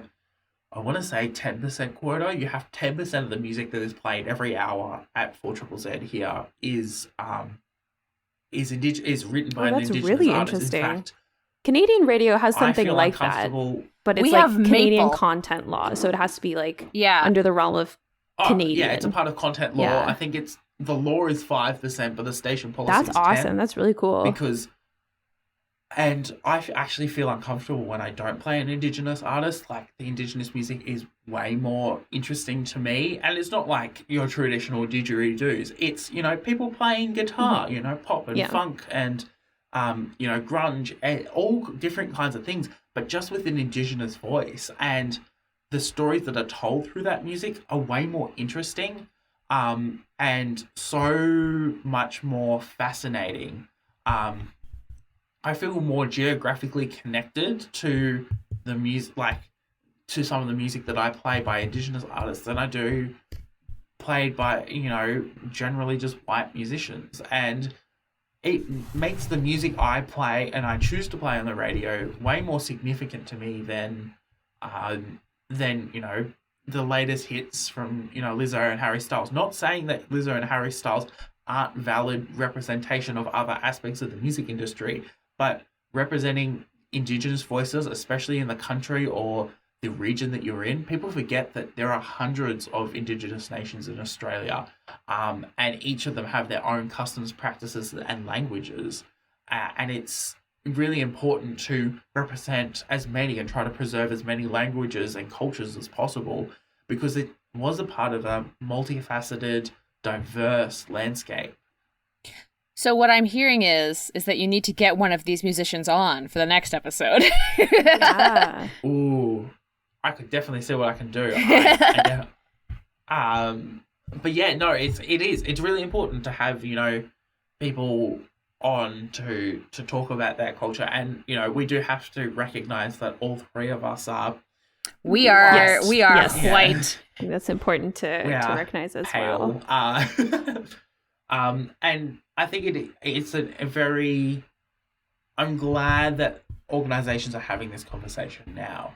want to say 10% quota. You have 10% of the music that is played every hour at 4ZZZ here is written by an Indigenous really artist. interesting. In fact, Canadian radio has something like that, but it's like Canadian content law, so it has to be like under the realm of Canadian. Yeah, it's a part of content law. Yeah. I think the law is 5%, but the station policy is 10%. That's awesome. That's really cool. And I actually feel uncomfortable when I don't play an Indigenous artist. Like, the Indigenous music is way more interesting to me. And it's not like your traditional didgeridoos. It's, you know, people playing guitar, you know, pop and funk and, you know, grunge, and all different kinds of things, but just with an Indigenous voice. And the stories that are told through that music are way more interesting and so much more fascinating. I feel more geographically connected to the music, like to some of the music that I play by Indigenous artists than I do played by, you know, generally just white musicians. And it makes the music I play and I choose to play on the radio way more significant to me than, you know, the latest hits from, you know, Lizzo and Harry Styles. Not saying that Lizzo and Harry Styles aren't valid representation of other aspects of the music industry, but representing Indigenous voices, especially in the country or the region that you're in, people forget that there are hundreds of Indigenous nations in Australia, and each of them have their own customs, practices, and languages. And it's really important to represent as many and try to preserve as many languages and cultures as possible, because it was a part of a multifaceted, diverse landscape. So what I'm hearing is that you need to get one of these musicians on for the next episode. Yeah. Ooh, I could definitely see what I can do. But yeah, no, it's really important to have, you know, people on to talk about that culture. And, you know, we do have to recognize that all three of us are we are quite. I think that's important to recognize as pale. Well. And I think it's a very. I'm glad that organizations are having this conversation now.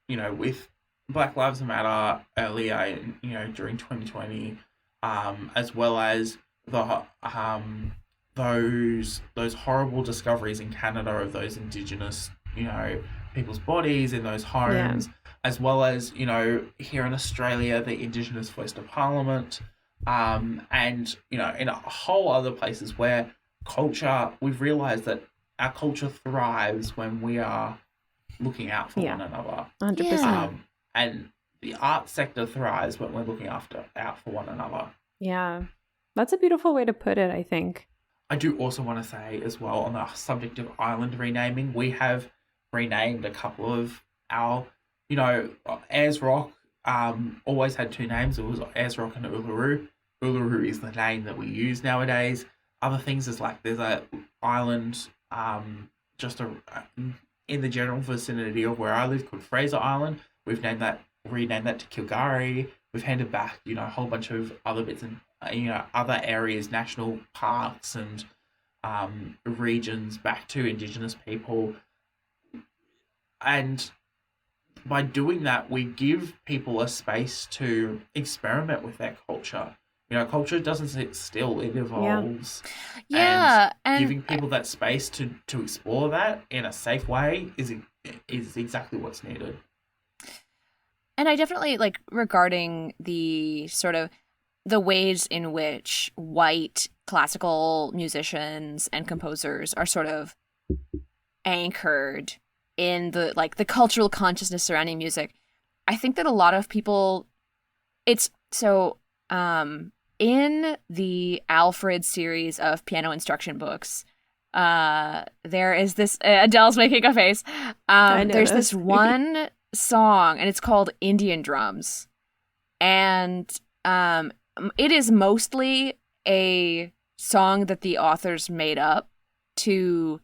You know, with Black Lives Matter earlier, you know, during 2020, as well as the those horrible discoveries in Canada of those Indigenous, you know, people's bodies in those homes, as well as, you know, here in Australia, the Indigenous voice to Parliament, and, you know, in a whole other places where culture, we've realised that our culture thrives when we are looking out for one another. 100%. And the art sector thrives when we're looking out for one another. Yeah. That's a beautiful way to put it, I think. I do also want to say as well, on the subject of island renaming, we have renamed a couple of our, you know, Ayers Rock always had two names. It was Ayers Rock and Uluru. Uluru is the name that we use nowadays. Other things is like there's a island in the general vicinity of where I live called Fraser Island. We've renamed that to Kilgari. We've handed back, you know, a whole bunch of other bits and, you know, other areas, national parks and regions back to Indigenous people. And by doing that, we give people a space to experiment with their culture. You know, culture doesn't sit still, it evolves. Yeah. And giving people that space to explore that in a safe way is exactly what's needed. And I definitely, like, regarding the sort of the ways in which white classical musicians and composers are sort of anchored in the cultural consciousness surrounding music. I think that a lot of people, it's so in the Alfred series of piano instruction books, there is this Adele's making a face. There's this one song, and it's called Indian Drums, and it is mostly a song that the authors made up to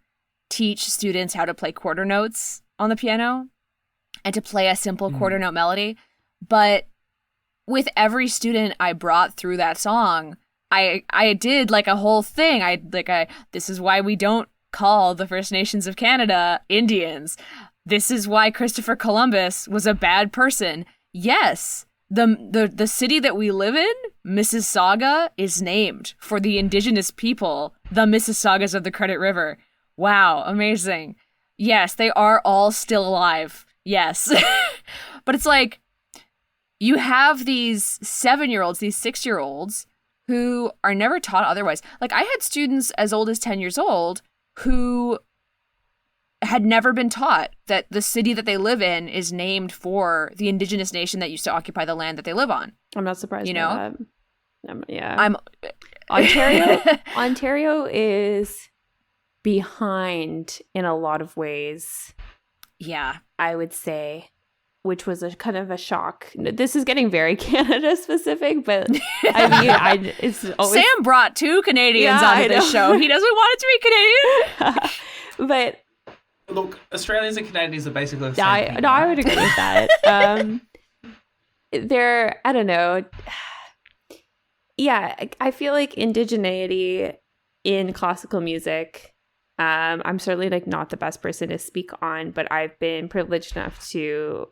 teach students how to play quarter notes on the piano and to play a simple quarter note melody. But with every student I brought through that song, I did like a whole thing. This is why we don't call the First Nations of Canada Indians. This is why Christopher Columbus was a bad person. Yes, the city that we live in, Mississauga, is named for the indigenous people, the Mississaugas of the Credit River. Wow, amazing. Yes, they are all still alive. Yes. But it's like, you have these 7-year-olds, these 6-year-olds who are never taught otherwise. Like, I had students as old as 10 years old who had never been taught that the city that they live in is named for the indigenous nation that used to occupy the land that they live on. I'm not surprised. You by know? that. Yeah. Ontario is behind in a lot of ways. Yeah, I would say, which was a kind of a shock. This is getting very Canada specific, but I mean, it's always... Sam brought 2 Canadians onto this show. He doesn't want it to be Canadian. But look, Australians and Canadians are basically the same thing. No, I would agree with that. I don't know. Yeah, I feel like indigeneity in classical music, I'm certainly like not the best person to speak on, but I've been privileged enough to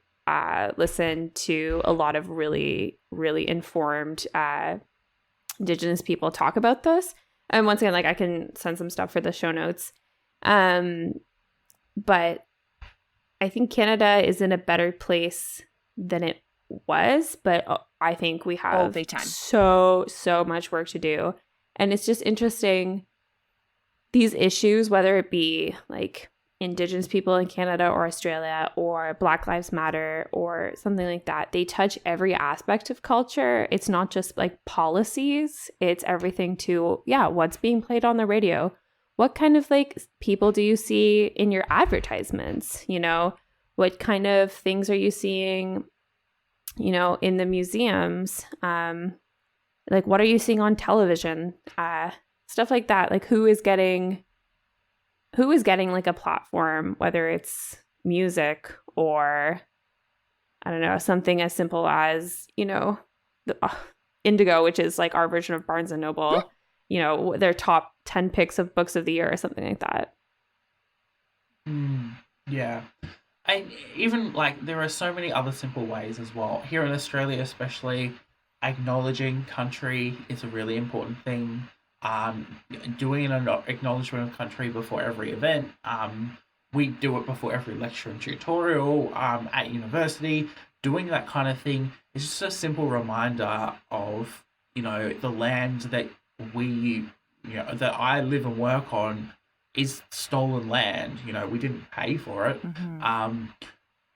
listen to a lot of really, really informed Indigenous people talk about this. And once again, like, I can send some stuff for the show notes. But I think Canada is in a better place than it was, but I think we have so much work to do. And it's just interesting, these issues, whether it be like Indigenous people in Canada or Australia or Black Lives Matter or something like that, they touch every aspect of culture. It's not just like policies, it's everything to, what's being played on the radio. What kind of like people do you see in your advertisements? You know, what kind of things are you seeing, you know, in the museums? Like, what are you seeing on television? Stuff like that. Like, who is getting like a platform, whether it's music or, I don't know, something as simple as, you know, Indigo, which is like our version of Barnes and Noble, you know, their top 10 picks of books of the year or something like that. Yeah. And even like there are so many other simple ways as well. Here in Australia especially, acknowledging country is a really important thing. Doing an acknowledgement of country before every event. We do it before every lecture and tutorial at university. Doing that kind of thing is just a simple reminder of, you know, the land that that I live and work on is stolen land. You know, we didn't pay for it. Mm-hmm.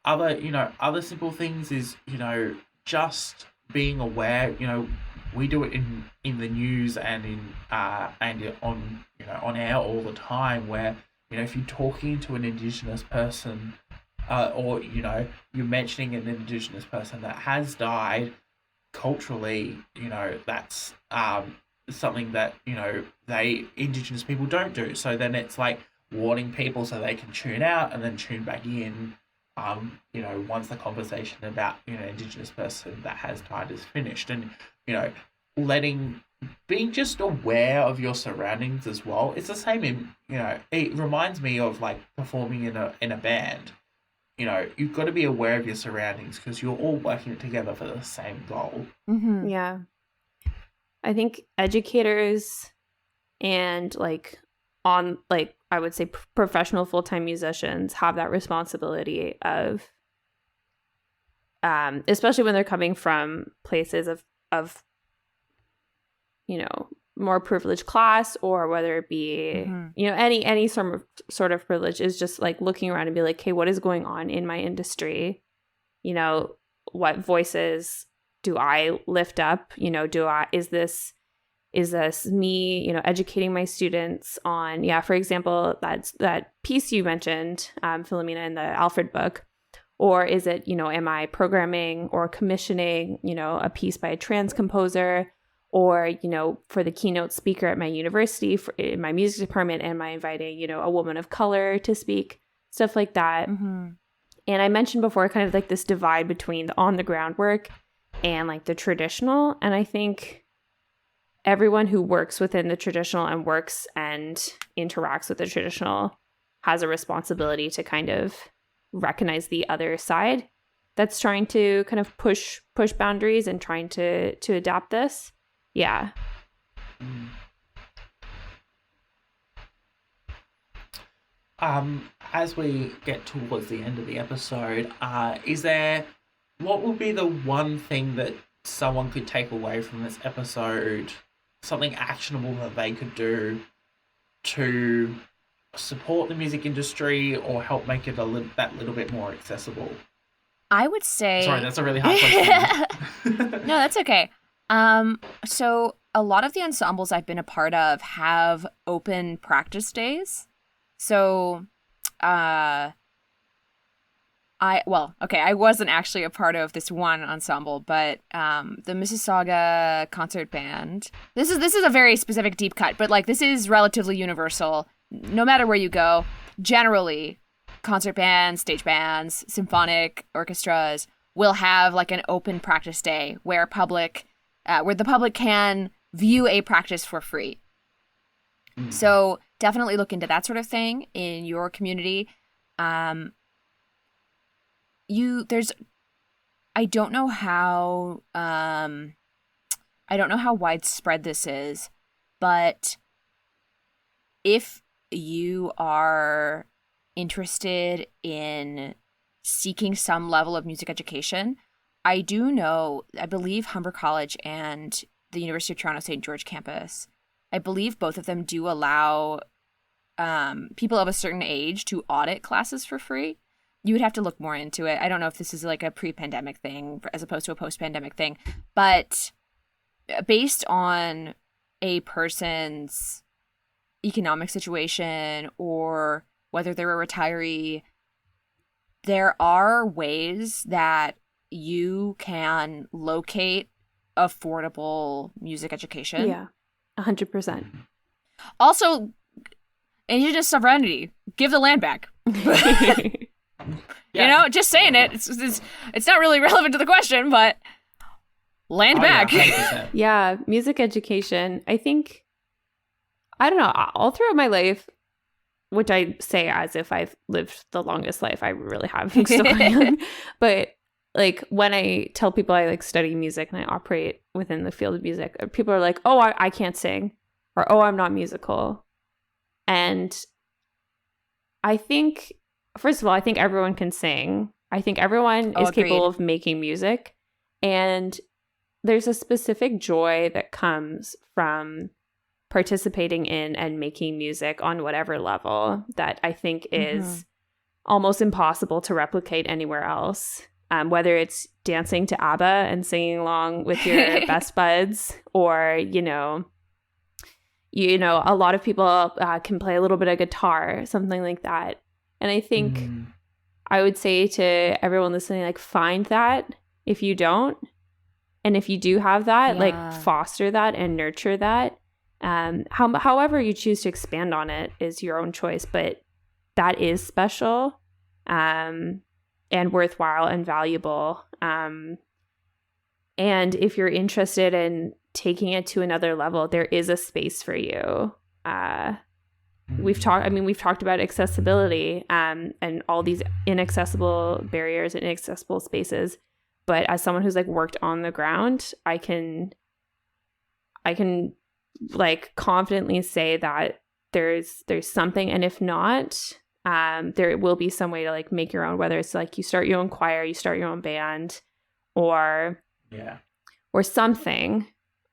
Other simple things is, you know, just being aware. You know, we do it in the news and on air all the time, where, you know, if you're talking to an Indigenous person or, you know, you're mentioning an Indigenous person that has died, culturally, you know, that's something that, you know, Indigenous people don't do. So then it's like warning people so they can tune out and then tune back in, you know, once the conversation about, you know, Indigenous person that has died is finished. And, you know, being just aware of your surroundings as well. It's the same in, you know, it reminds me of like performing in a band. You know, you've got to be aware of your surroundings because you're all working together for the same goal. Mm-hmm. Yeah. I think educators and like I would say professional full-time musicians have that responsibility of, especially when they're coming from places of more privileged class, or whether it be, any sort of privilege, is just like looking around and be like, hey, what is going on in my industry? What voices do I lift up? Is this me, educating my students on, for example, that piece you mentioned, Philomena, in the Alfred book, or is it, am I programming or commissioning, a piece by a trans composer? Or, for the keynote speaker at my university, in my music department, am I inviting, a woman of color to speak? Stuff like that. Mm-hmm. And I mentioned before kind of like this divide between the on-the-ground work and like the traditional. And I think everyone who works within the traditional and works and interacts with the traditional has a responsibility to kind of recognize the other side that's trying to kind of push boundaries and trying to adapt this. Yeah. As we get towards the end of the episode, what would be the one thing that someone could take away from this episode, something actionable that they could do to support the music industry or help make it that little bit more accessible? I would say... Sorry, that's a really hard question. No, that's okay. So a lot of the ensembles I've been a part of have open practice days. So, I wasn't actually a part of this one ensemble, but, the Mississauga concert band, this is a very specific deep cut, but like, this is relatively universal. No matter where you go, generally concert bands, stage bands, symphonic orchestras will have like an open practice day where the public can view a practice for free. So definitely look into that sort of thing in your community. I don't know how widespread this is, but if you are interested in seeking some level of music education, I believe Humber College and the University of Toronto St. George campus, I believe both of them do allow people of a certain age to audit classes for free. You would have to look more into it. I don't know if this is like a pre-pandemic thing as opposed to a post-pandemic thing, but based on a person's economic situation or whether they're a retiree, there are ways that you can locate affordable music education. Yeah, 100%. Also, indigenous sovereignty. Give the land back. Yeah. Just saying it. It's not really relevant to the question, but land back. Yeah, Yeah, music education. I think, I don't know, all throughout my life, which I say as if I've lived the longest life, I really have. I'm still young. But like when I tell people I like study music and I operate within the field of music, people are like, oh, I can't sing, or oh, I'm not musical. And I think, first of all, I think everyone can sing. I think everyone is capable of making music. And there's a specific joy that comes from participating in and making music on whatever level that I think is almost impossible to replicate anywhere else. Whether it's dancing to ABBA and singing along with your best buds, or, a lot of people can play a little bit of guitar, something like that. And I think I would say to everyone listening, like, find that if you don't. And if you do have that, like, foster that and nurture that. However you choose to expand on it is your own choice, but that is special and worthwhile and valuable. And if you're interested in taking it to another level, there is a space for you. We've talked about accessibility and all these inaccessible barriers and inaccessible spaces. But as someone who's like worked on the ground, I can like confidently say that there's something, and if not, there will be some way to like make your own, whether it's like you start your own choir, you start your own band, or something,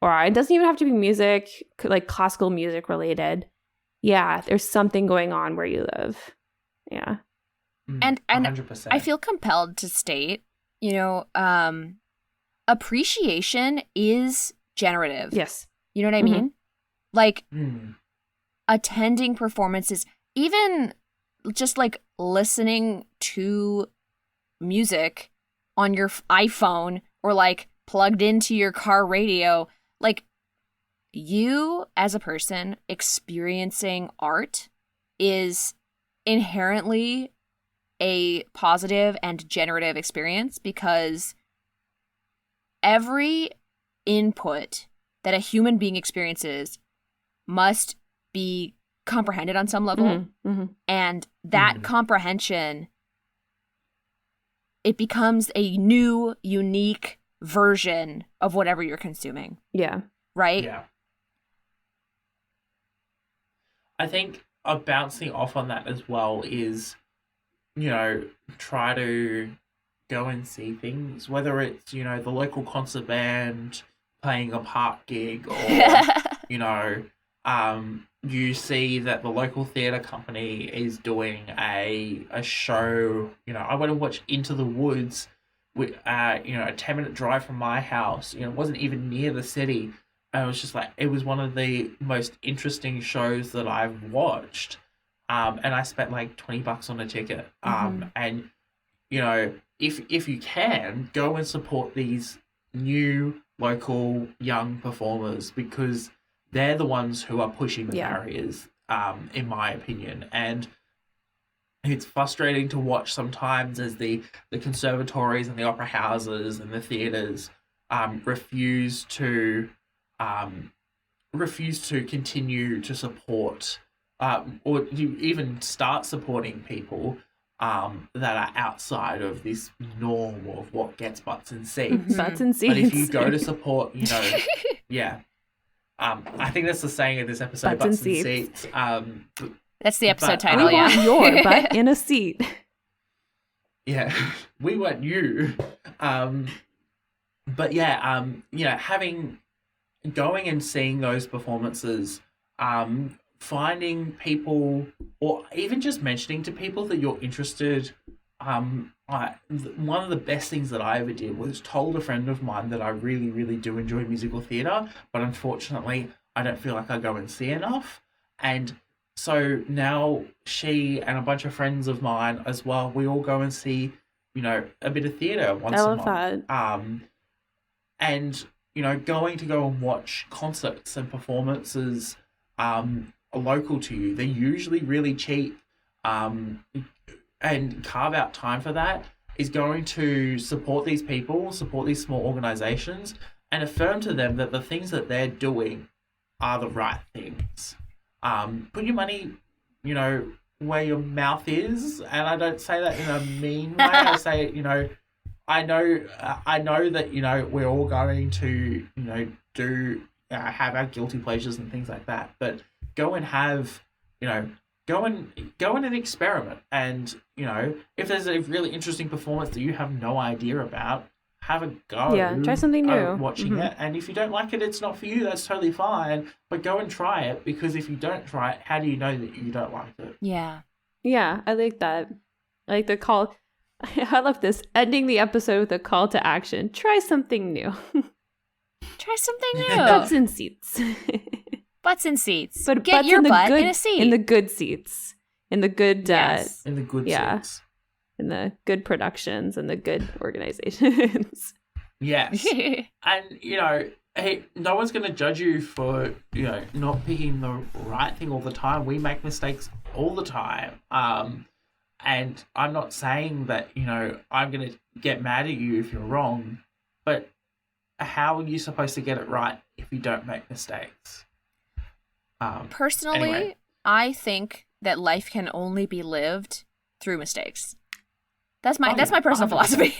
or it doesn't even have to be music, like classical music related. Yeah, there's something going on where you live. Yeah. And 100%. I feel compelled to state, appreciation is generative. Yes. You know what I mean? Like Mm. attending performances, even just like listening to music on your iPhone or like plugged into your car radio, like you as a person experiencing art is inherently a positive and generative experience, because every input that a human being experiences must be comprehended on some level. And that comprehension, it becomes a new, unique version of whatever you're consuming. Yeah. Right? Yeah. I think bouncing off on that as well is, try to go and see things, whether it's, the local concert band playing a park gig, or, you see that the local theatre company is doing a show. I went and watched Into the Woods with, a 10-minute drive from my house. It wasn't even near the city. And it was just like, it was one of the most interesting shows that I've watched. And I spent like $20 on a ticket. And, if you can, go and support these new local young performers, because they're the ones who are pushing the barriers, in my opinion. And it's frustrating to watch sometimes as the conservatories and the opera houses and the theatres refuse to continue to support, or you even start supporting people that are outside of this norm of what gets butts and seats. Butts and seats. But if you go to support, yeah. I think that's the saying of this episode, butts and seats. That's the episode We title, yeah. want your butt in a seat. Yeah, we want you. But yeah, going and seeing those performances, finding people, or even just mentioning to people that you're interested. One of the best things that I ever did was told a friend of mine that I really, really do enjoy musical theatre, but unfortunately I don't feel like I go and see enough. And so now she and a bunch of friends of mine as well, we all go and see, a bit of theatre once a month. That. And, go and watch concerts and performances local to you. They're usually really cheap. And carve out time for that is going to support these people, support these small organizations, and affirm to them that the things that they're doing are the right things. Put your money, where your mouth is, and I don't say that in a mean way. I say, I know that, we're all going to, have our guilty pleasures and things like that, but go and have, go and experiment. And, if there's a really interesting performance that you have no idea about, have a go. Yeah, try something new. Watching it. And if you don't like it, it's not for you. That's totally fine. But go and try it, because if you don't try it, how do you know that you don't like it? Yeah. Yeah, I like that. I like the call. I love this. Ending the episode with a call to action. Try something new. Try something new. Butts in seats. Butts in seats. But get butts your in the butt good, in a seat. In the good seats. In the good, Yes. In the good sense. in the good productions and the good organizations. Yes. And, hey, no one's going to judge you for, not picking the right thing all the time. We make mistakes all the time. And I'm not saying that, I'm going to get mad at you if you're wrong, but how are you supposed to get it right if you don't make mistakes? Personally, anyway. I think that life can only be lived through mistakes. That's my personal 100%. philosophy.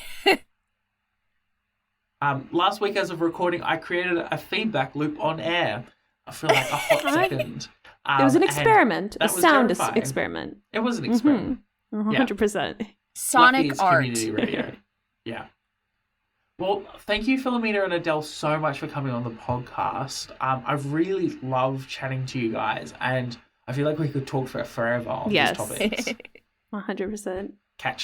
Last week, as of recording, I created a feedback loop on air for like a hot second. It was an experiment, a that was sound terrifying. experiment. It was an experiment. 100%. Sonic Lucky it's art. community radio. Yeah. Well, thank you, Philomena and Adele, so much for coming on the podcast. I've really loved chatting to you guys, and I feel like we could talk for forever on these topics. 100%. Catch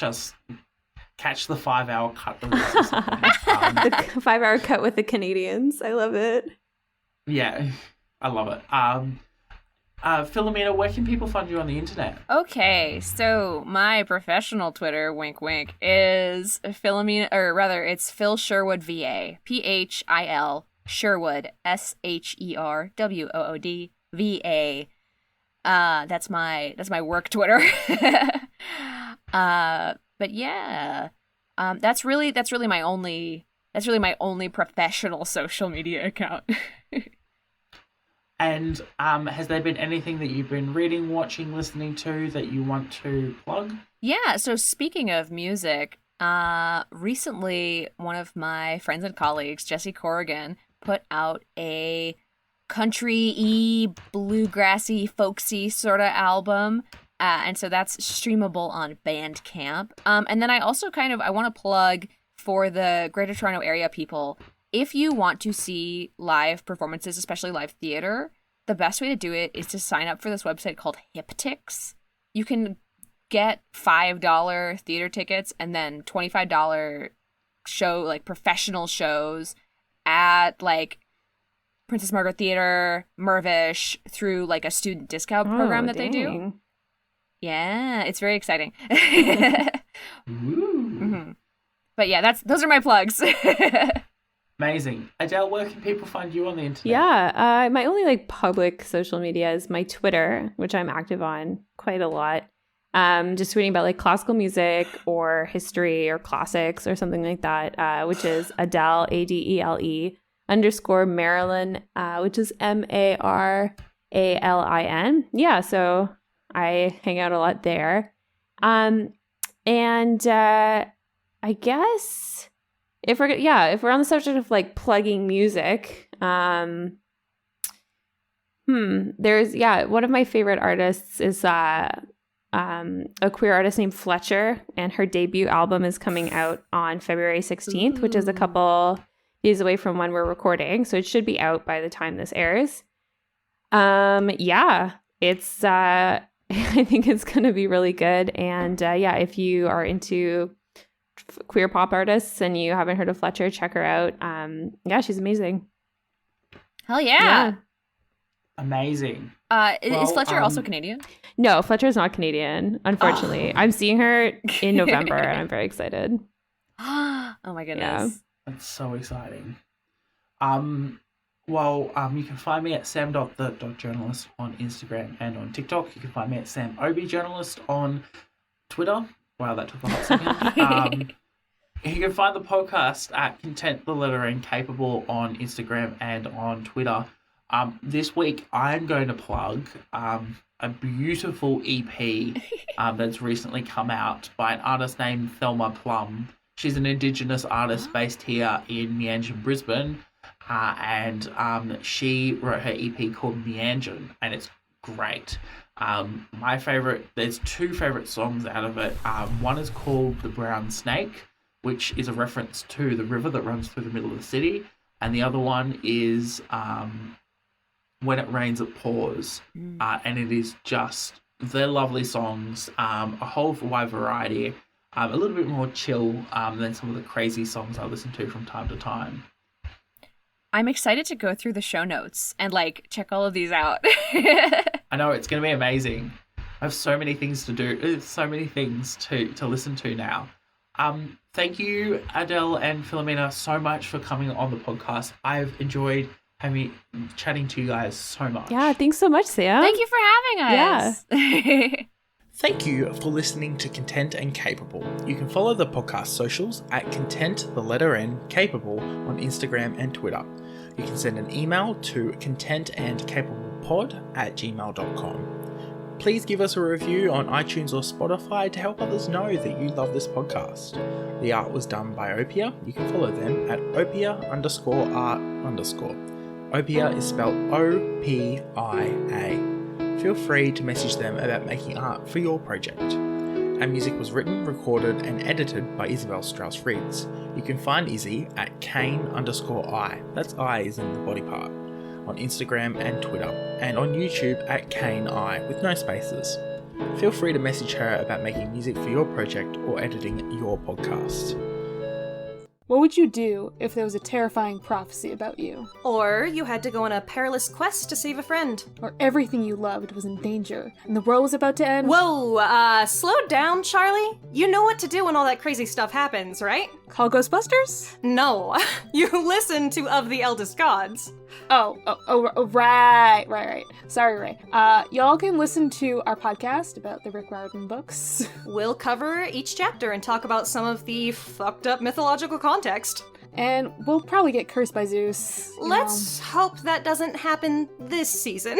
the 5-hour cut of this or something. The 5-hour cut with the Canadians. I love it. Yeah, I love it. Philomena, where can people find you on the internet? Okay, so my professional Twitter, wink wink, is Philomena, or rather, it's Phil Sherwood VA. PHIL Sherwood SHERWOOD VA. That's my work Twitter. But yeah, that's really my only professional social media account. And has there been anything that you've been reading, watching, listening to that you want to plug? Yeah, so speaking of music, recently one of my friends and colleagues, Jesse Corrigan, put out a country-y, bluegrassy, folksy sort of album. And so that's streamable on Bandcamp. And then I also I want to plug for the Greater Toronto Area people. If you want to see live performances, especially live theater, the best way to do it is to sign up for this website called hipTIX. You can get $5 theater tickets and then $25 show, like professional shows at like Princess Margaret Theater, Mirvish, through like a student discount program that they do. Yeah, it's very exciting. Mm-hmm. But yeah, those are my plugs. Amazing. Adele, where can people find you on the internet? Yeah, my only like public social media is my Twitter, which I'm active on quite a lot. Just tweeting about like classical music or history or classics or something like that, which is Adele, ADELE _Marilyn, which is MARALIN. Yeah, so I hang out a lot there. And I guess if we're on the subject of like plugging music, there's one of my favorite artists is a queer artist named Fletcher, and her debut album is coming out on February 16th, which is a couple days away from when we're recording, so it should be out by the time this airs. It's I think it's gonna be really good, and if you are into queer pop artists and you haven't heard of Fletcher, check her out. She's amazing. Hell yeah. Amazing. Is Fletcher also Canadian? No, Fletcher's not Canadian, unfortunately. I'm seeing her in November and I'm very excited. Oh my goodness. Yeah. That's so exciting. You can find me at sam.the.journalist on Instagram and on TikTok. You can find me at samobjournalist on Twitter. Wow, that took a hot second. You can find the podcast at Content the Letter N Capable on Instagram and on Twitter. This week, I'm going to plug a beautiful EP that's recently come out by an artist named Thelma Plum. She's an Indigenous artist based here in Meanjin, Brisbane, and she wrote her EP called Meanjin, and it's great. There's two favorite songs out of it. One is called The Brown Snake, which is a reference to the river that runs through the middle of the city, and the other one is When It Rains It Pours, and it is just, they're lovely songs, a whole wide variety, a little bit more chill than some of the crazy songs I listen to from time to time. I'm excited to go through the show notes and like check all of these out. I know, it's going to be amazing. I have so many things to do, so many things to listen to now. Thank you, Adele and Philomena, so much for coming on the podcast. I've enjoyed chatting to you guys so much. Yeah, thanks so much, Sam. Thank you for having us. Yeah. Thank you for listening to Content and Capable. You can follow the podcast socials at Content the Letter N Capable on Instagram and Twitter. You can send an email to contentandcapablepod@gmail.com. Please give us a review on iTunes or Spotify to help others know that you love this podcast. The art was done by Opia. You can follow them at opia_art_. Opia is spelled OPIA. Feel free to message them about making art for your project. Our music was written, recorded, and edited by Isabel Strauss-Ritz. You can find Izzy at Kane_I, that's I is in the body part, on Instagram and Twitter, and on YouTube at KaneI with no spaces. Feel free to message her about making music for your project or editing your podcast. What would you do if there was a terrifying prophecy about you? Or you had to go on a perilous quest to save a friend. Or everything you loved was in danger and the world was about to end? Whoa, slow down, Charlie. You know what to do when all that crazy stuff happens, right? Call Ghostbusters? No, you listen to Of the Eldest Gods. Right. Sorry, Ray. Y'all can listen to our podcast about the Rick Riordan books. We'll cover each chapter and talk about some of the fucked up mythological context. And we'll probably get cursed by Zeus. Let's hope that doesn't happen this season.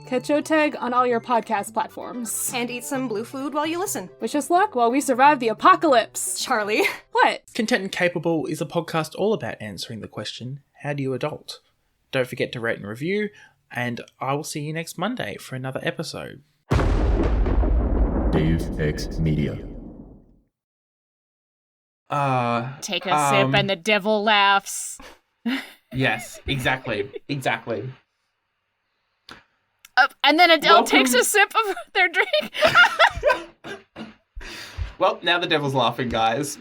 Catch Oteg on all your podcast platforms. And eat some blue food while you listen. Wish us luck while we survive the apocalypse. Charlie. What? Content and Capable is a podcast all about answering the question, how do you adult? Don't forget to rate and review, and I will see you next Monday for another episode. Deus Ex Media. Take a sip and the devil laughs. Yes, exactly. And then Adele Welcome. takes a sip of their drink. Well, now the devil's laughing, guys.